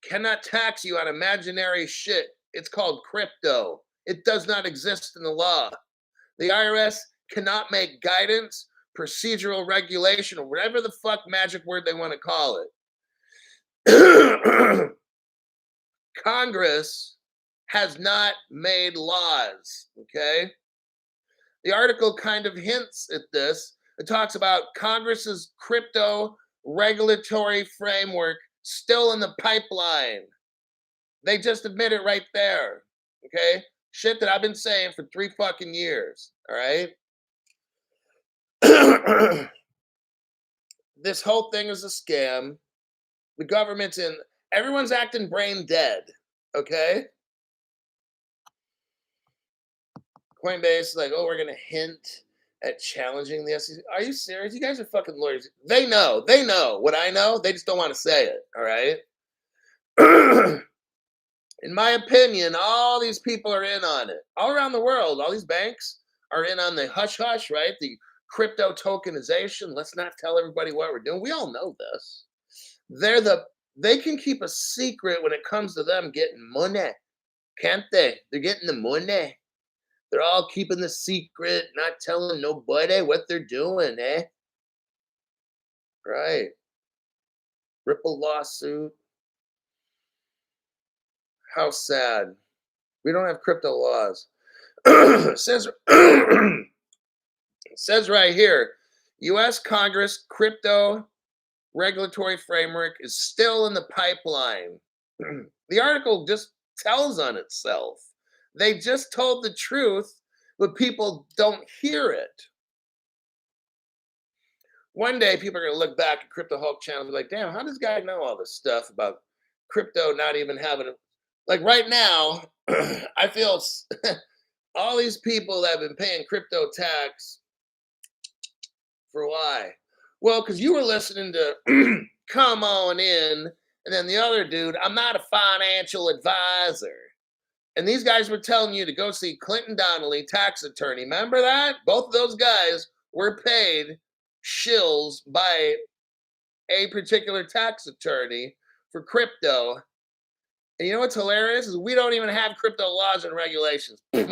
cannot tax you on imaginary shit. It's called crypto. It does not exist in the law. The IRS cannot make guidance, procedural regulation, or whatever the fuck magic word they want to call it. Congress has not made laws, okay? The article kind of hints at this. It talks about Congress's crypto regulatory framework still in the pipeline. They just admit it right there, okay? Shit that I've been saying for 3 fucking years, all right? This whole thing is a scam. The government's in, everyone's acting brain dead, okay? Coinbase is like, oh, we're going to hint at challenging the SEC. Are you serious? You guys are fucking lawyers. They know what I know. They just don't want to say it, all right? In my opinion, all these people are in on it. All around the world, all these banks are in on the hush-hush, right? The crypto tokenization. Let's not tell everybody what we're doing. We all know this. They can keep a secret when it comes to them getting money, can't they? They're getting the money. They're all keeping the secret, not telling nobody what they're doing, eh? Right. Ripple lawsuit. How sad. We don't have crypto laws. It says right here, U.S. Congress crypto regulatory framework is still in the pipeline. The article just tells on itself. They just told the truth, but people don't hear it. One day, people are going to look back at Crypto Hulk channel and be like, damn, how does this guy know all this stuff about crypto not even having a... Like right now, I feel all these people that have been paying crypto tax for why? Well, because you were listening to Come On In, and then the other dude, I'm not a financial advisor. And these guys were telling you to go see Clinton Donnelly, tax attorney. Remember that? Both of those guys were paid shills by a particular tax attorney for crypto. And you know what's hilarious is we don't even have crypto laws and regulations. You're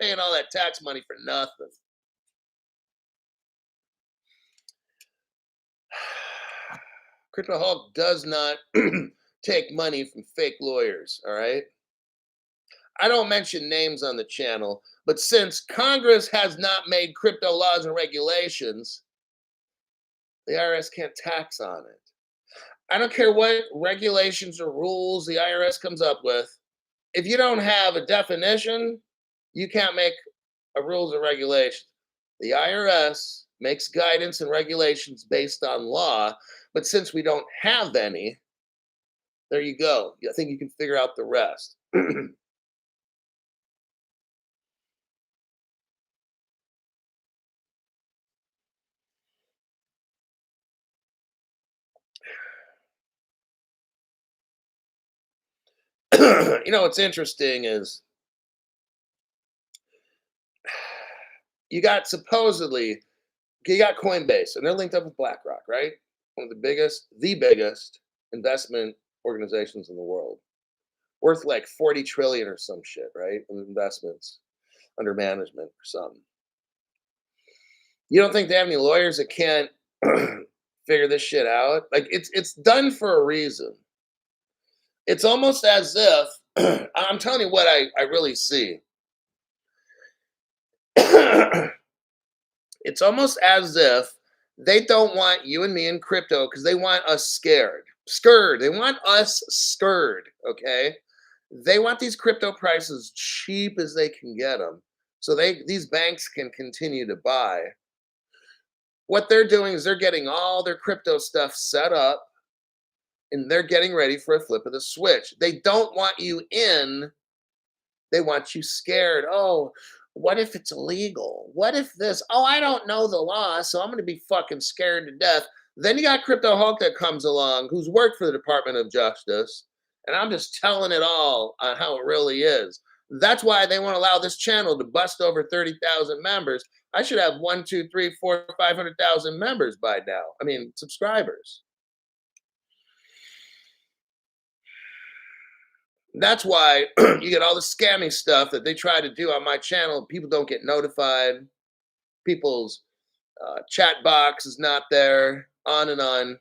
paying all that tax money for nothing. Crypto Hulk does not take money from fake lawyers, all right? I don't mention names on the channel, but since Congress has not made crypto laws and regulations, the IRS can't tax on it. I don't care what regulations or rules the IRS comes up with. If you don't have a definition, you can't make a rules or regulations. The IRS makes guidance and regulations based on law, but since we don't have any, there you go. I think you can figure out the rest. You know what's interesting is you got Coinbase, and they're linked up with BlackRock, right? One of the biggest investment organizations in the world, worth like 40 trillion or some shit, right? Of investments under management or something. You don't think they have any lawyers that can't figure this shit out? Like it's done for a reason. It's almost as if I'm telling you what I really see. It's almost as if they don't want you and me in crypto because they want us scared. They want us scared, okay? They want these crypto prices cheap as they can get them. So these banks can continue to buy. What they're doing is they're getting all their crypto stuff set up. And they're getting ready for a flip of the switch. They don't want you in, they want you scared. Oh, what if it's illegal? What if this? Oh, I don't know the law, so I'm going to be fucking scared to death. Then you got Crypto Hulk that comes along, who's worked for the Department of Justice, and I'm just telling it all on how it really is. That's why they won't allow this channel to bust over 30,000 members. I should have 1, 2, 3, 4, 500,000 members by now. I mean, subscribers. That's why you get all the scammy stuff that they try to do on my channel. People don't get notified. People's chat box is not there, on and on.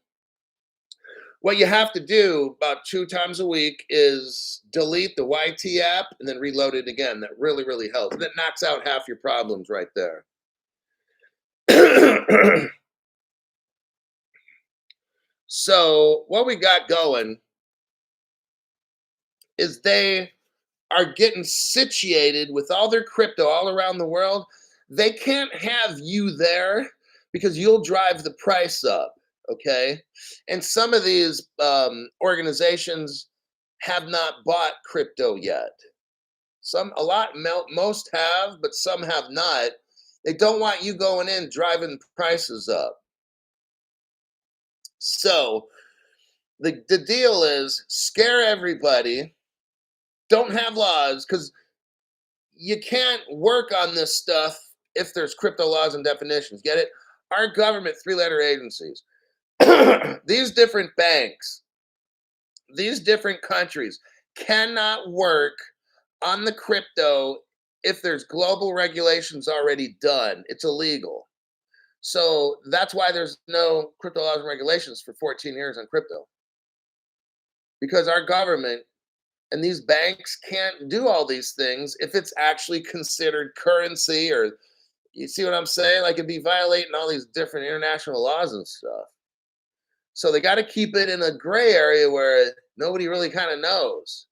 What you have to do about 2 times a week is delete the YT app and then reload it again. That really, really helps. That knocks out half your problems right there. So what we got going is they are getting situated with all their crypto all around the world. They can't have you there because you'll drive the price up. Okay. And some of these organizations have not bought crypto yet. Most have, but some have not. They don't want you going in driving prices up. So the deal is scare everybody. Don't have laws, because you can't work on this stuff if there's crypto laws and definitions. Get it? Our government, 3-letter agencies, these different banks, these different countries cannot work on the crypto if there's global regulations already done. It's illegal. So that's why there's no crypto laws and regulations for 14 years on crypto. Because our government and these banks can't do all these things if it's actually considered currency, or you see what I'm saying? Like, it'd be violating all these different international laws and stuff. So they got to keep it in a gray area where nobody really kind of knows.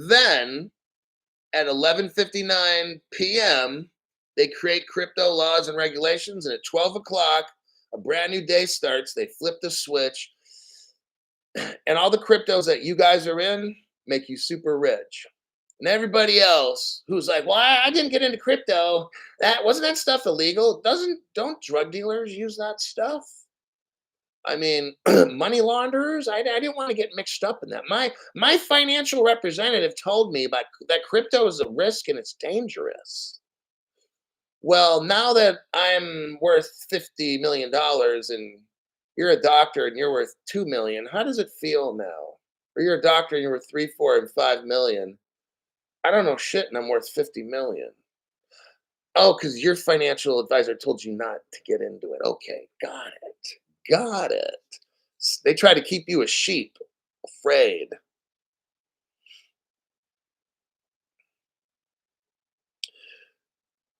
Then at 11:59 p.m., they create crypto laws and regulations, and at 12 o'clock, a brand new day starts. They flip the switch, and all the cryptos that you guys are in make you super rich. And everybody else who's like, well, I didn't get into crypto. That stuff illegal? Don't drug dealers use that stuff? I mean, money launderers. I didn't want to get mixed up in that. My financial representative told me about that crypto is a risk and it's dangerous. Well, now that I'm worth $50 million and you're a doctor and you're worth 2 million, how does it feel now? Or you're a doctor and you're worth 3, 4, and 5 million. I don't know shit and I'm worth 50 million. Oh, because your financial advisor told you not to get into it. Okay, got it. Got it. They try to keep you a sheep, afraid.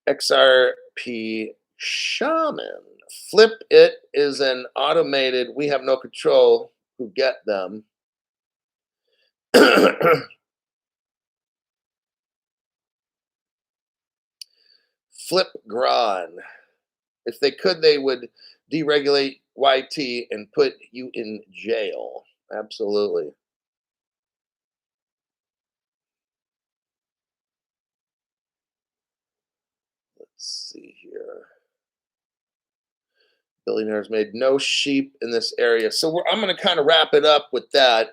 XRP Shaman. Flip it is an automated, we have no control who get them. Flip Gron. If they could, they would deregulate YT and put you in jail. Absolutely. Let's see here. Billionaires made no sheep in this area. So I'm going to kind of wrap it up with that.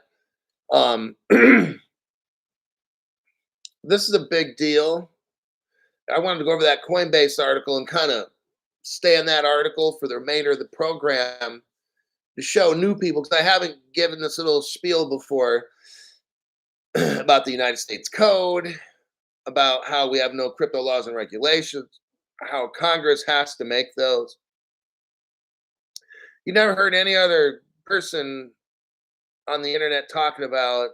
This is a big deal. I wanted to go over that Coinbase article and kind of stay in that article for the remainder of the program to show new people, because I haven't given this little spiel before about the United States Code, about how we have no crypto laws and regulations, how Congress has to make those. You never heard any other person on the internet talking about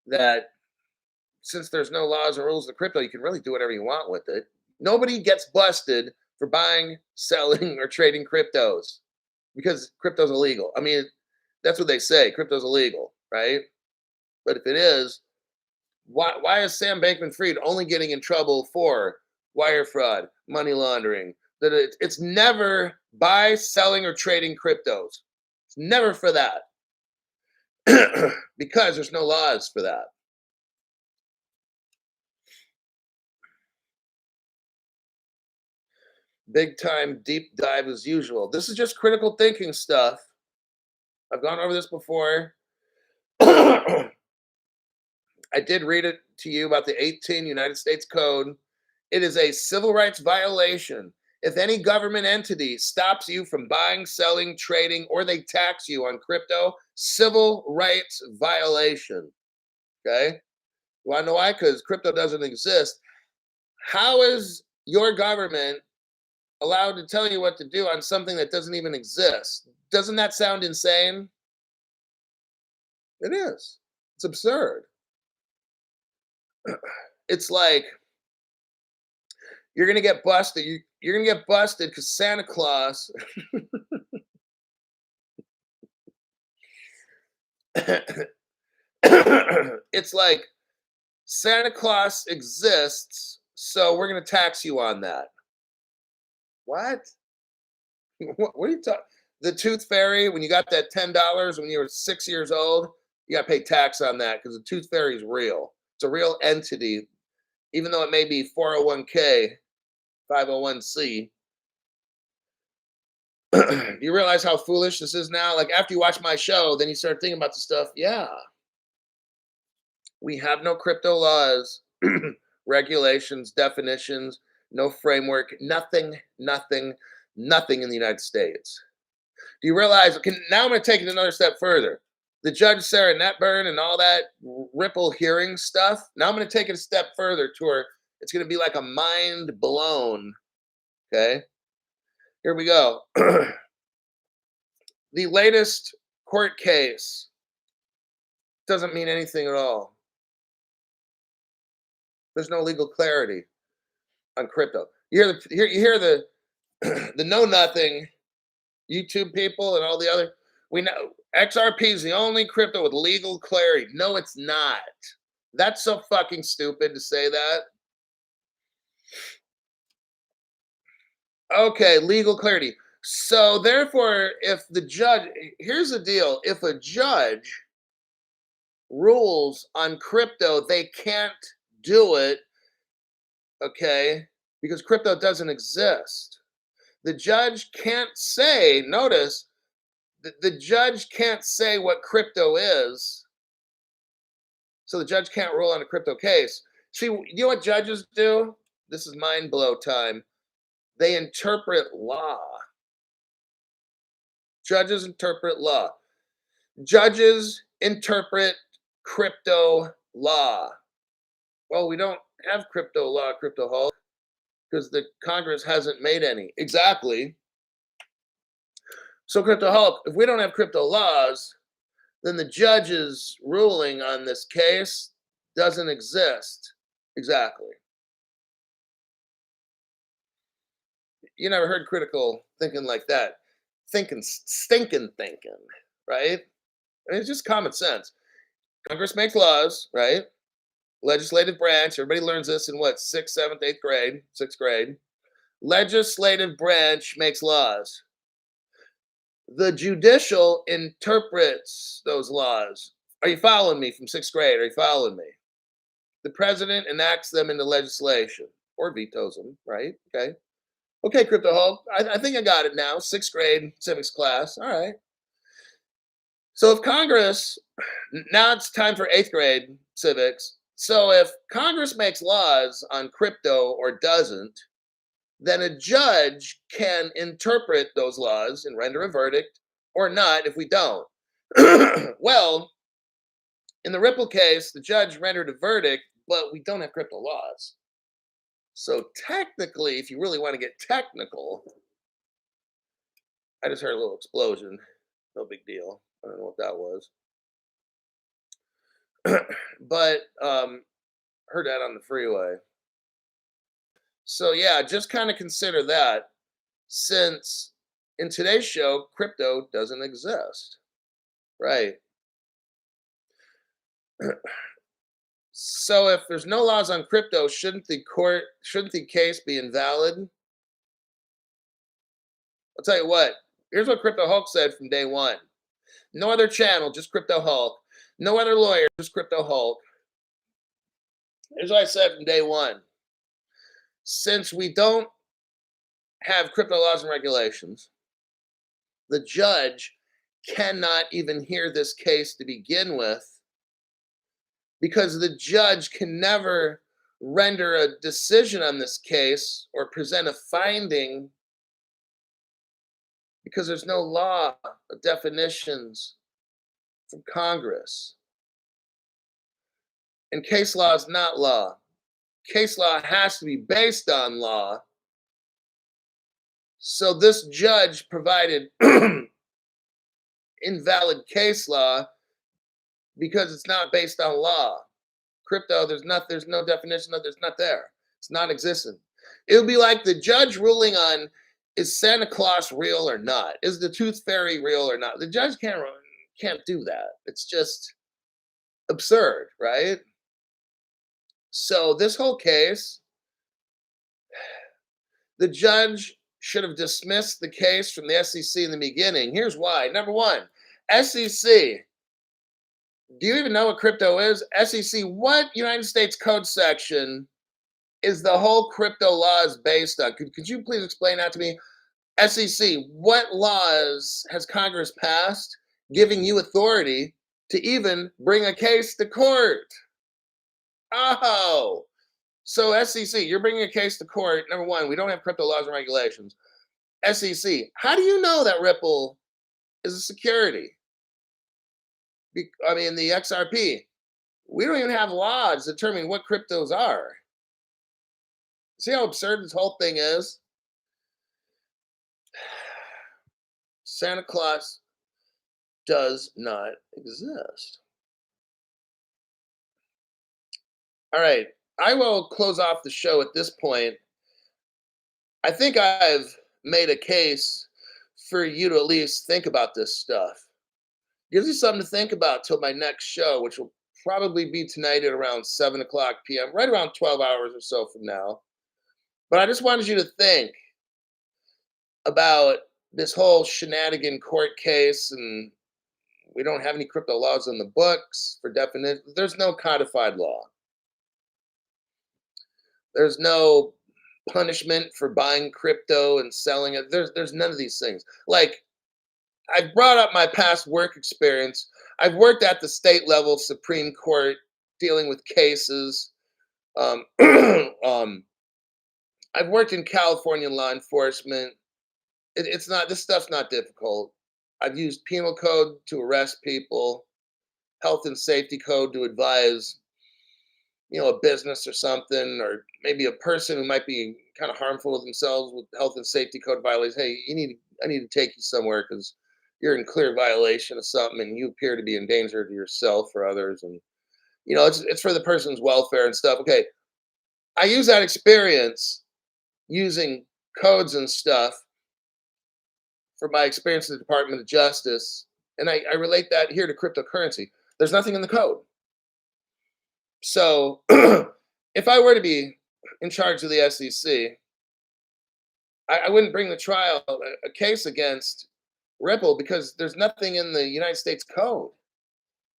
that since there's no laws or rules of crypto, you can really do whatever you want with it. Nobody gets busted for buying, selling, or trading cryptos because crypto's illegal. I mean, that's what they say. Crypto's illegal, right? But if it is, why is Sam Bankman-Fried only getting in trouble for wire fraud, money laundering? That it's never buy, selling, or trading cryptos. It's never for that. because there's no laws for that. Big time deep dive as usual. This is just critical thinking stuff. I've gone over this before. I did read it to you about the 18 United States Code. It is a civil rights violation if any government entity stops you from buying, selling, trading, or they tax you on crypto. Civil rights violation. Okay. You want to know why? Because crypto doesn't exist. How is your government allowed to tell you what to do on something that doesn't even exist? Doesn't that sound insane? It is. It's absurd. It's like you're gonna get busted. You're gonna get busted because Santa Claus. It's like Santa Claus exists, so we're gonna tax you on that. What? What are you talking? The Tooth Fairy, when you got that $10 when you were 6 years old, you got to pay tax on that because the Tooth Fairy is real. It's a real entity, even though it may be 401k, 501c. You realize how foolish this is now? Like after you watch my show, then you start thinking about the stuff. Yeah, we have no crypto laws, regulations, definitions, no framework, nothing in the United States. Do you realize? Now I'm going to take it another step further. The Judge Sarah Netburn and all that Ripple hearing stuff. Now I'm going to take it a step further to where it's going to be like a mind blown. Okay, here we go. The latest court case doesn't mean anything at all. There's no legal clarity on crypto. You hear the the know nothing YouTube people and all the other. We know XRP is the only crypto with legal clarity. No, it's not. That's so fucking stupid to say that. Okay, legal clarity. So therefore, if the judge, here's the deal: if a judge rules on crypto, they can't do it. Okay, because crypto doesn't exist. The judge can't say. Notice the judge can't say what crypto is, so the judge can't rule on a crypto case. See, you know what judges do? This is mind blow time. They interpret law. Judges interpret law. Judges interpret crypto law. Well, we don't have crypto law, Crypto Hulk, because the Congress hasn't made any. Exactly. So, Crypto Hulk, if we don't have crypto laws, then the judge's ruling on this case doesn't exist. Exactly. You never heard critical thinking like that. Stinking thinking, right? I mean, it's just common sense. Congress makes laws, right? Legislative branch, everybody learns this in what, sixth, seventh, eighth grade, sixth grade. Legislative branch makes laws. The judicial interprets those laws. Are you following me from sixth grade? Are you following me? The president enacts them into legislation or vetoes them, right? Okay. Okay, Crypto Hulk. I think I got it now. Sixth grade civics class. All right. So if Congress, now it's time for eighth grade civics. So if Congress makes laws on crypto or doesn't, then a judge can interpret those laws and render a verdict or not if we don't. Well, in the Ripple case, the judge rendered a verdict, but we don't have crypto laws. So technically, if you really want to get technical, I just heard a little explosion. No big deal. I don't know what that was. But heard that on the freeway. So yeah, just kind of consider that, since in today's show, crypto doesn't exist. Right. So if there's no laws on crypto, shouldn't the case be invalid? I'll tell you what. Here's what Crypto Hulk said from day one. No other channel, just Crypto Hulk. No other lawyer, just Crypto Hulk. Here's what I said from day one. Since we don't have crypto laws and regulations, the judge cannot even hear this case to begin with because the judge can never render a decision on this case or present a finding because there's no law or definitions from Congress. And case law is not law. Case law has to be based on law. So this judge provided invalid case law because it's not based on law. Crypto, there's no definition of, there's not there. It's non-existent. It would be like the judge ruling on, is Santa Claus real or not? Is the tooth fairy real or not? The judge can't do that. It's just absurd, right? So this whole case, the judge should have dismissed the case from the SEC in the beginning. Here's why. Number one, SEC. Do you even know what crypto is? SEC, what United States Code section is the whole crypto laws based on? Could you please explain that to me? SEC, what laws has Congress passed giving you authority to even bring a case to court? Oh, so SEC, you're bringing a case to court. Number one, we don't have crypto laws and regulations. SEC, how do you know that Ripple is a security? I mean, the XRP, we don't even have laws determining what cryptos are. See how absurd this whole thing is? Santa Claus does not exist. All right, I will close off the show at this point. I think I've made a case for you to at least think about this stuff. Gives you something to think about till my next show, which will probably be tonight at around 7 o'clock p.m., right around 12 hours or so from now. But I just wanted you to think about this whole shenanigan court case, and we don't have any crypto laws in the books for definition. There's no codified law. There's no punishment for buying crypto and selling it. There's none of these things. Like, I've brought up my past work experience. I've worked at the state level, Supreme Court, dealing with cases. I've worked in California law enforcement. It's not, this stuff's not difficult. I've used penal code to arrest people, health and safety code to advise, a business or something, or maybe a person who might be kind of harmful to themselves with health and safety code violations. Hey, I need to take you somewhere because you're in clear violation of something and you appear to be in danger to yourself or others. And, it's for the person's welfare and stuff. Okay. I use that experience using codes and stuff for my experience in the Department of Justice. And I relate that here to cryptocurrency. There's nothing in the code. So if I were to be in charge of the SEC, I wouldn't bring the trial, a case against Ripple, because there's nothing in the United States Code.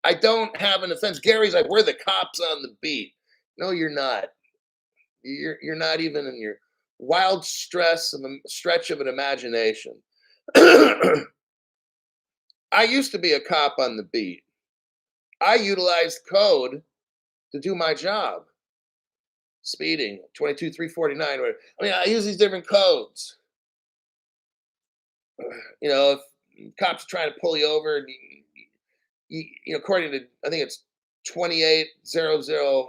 I don't have an offense. Gary's like, we're the cops on the beat. No, you're not. You're not even in your wild stretch of an imagination. I used to be a cop on the beat. I utilized code to do my job. Speeding, 22,349. I use these different codes. If cops are trying to pull you over, and according to, I think it's 2800,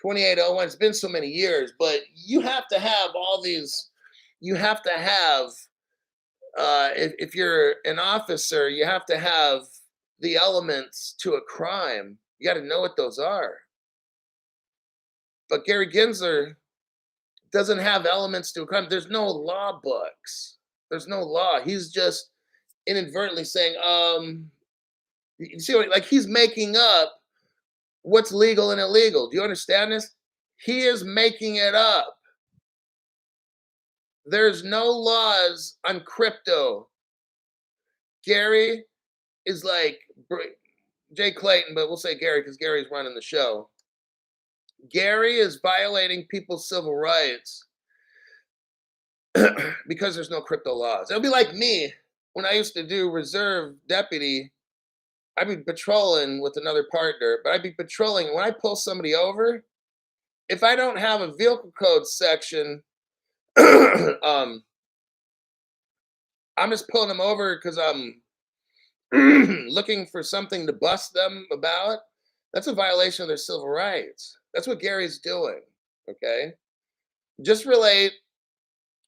2801. It's been so many years, but you have to have all these. You have to have, if you're an officer, you have to have the elements to a crime. You got to know what those are. But Gary Gensler doesn't have elements to a crime. There's no law books. There's no law. He's just inadvertently saying, you see, like he's making up what's legal and illegal. Do you understand this? He is making it up. There's no laws on crypto. Gary is like Jay Clayton, but we'll say Gary because Gary's running the show. Gary is violating people's civil rights because there's no crypto laws. It'll be like me when I used to do reserve deputy. I'd be patrolling with another partner, but I'd be patrolling. When I pull somebody over, if I don't have a vehicle code section, I'm just pulling them over because I'm looking for something to bust them about. That's a violation of their civil rights. That's what Gary's doing. Okay. Just relate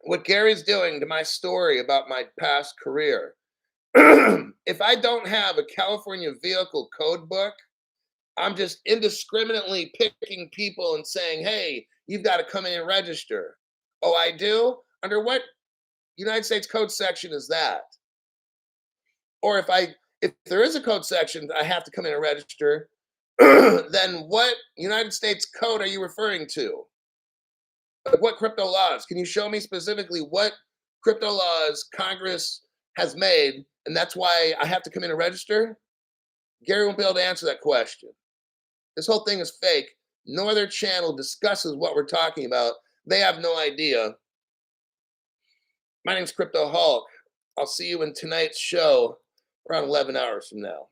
what Gary's doing to my story about my past career. If I don't have a California vehicle code book, I'm just indiscriminately picking people and saying, hey, you've got to come in and register. Oh, I do? Under what United States code section is that? Or if there is a code section I have to come in and register, then what United States code are you referring to? Like what crypto laws? Can you show me specifically what crypto laws Congress has made, and that's why I have to come in and register? Gary won't be able to answer that question. This whole thing is fake. No other channel discusses what we're talking about. They have no idea. My name's Crypto Hulk. I'll see you in tonight's show around 11 hours from now.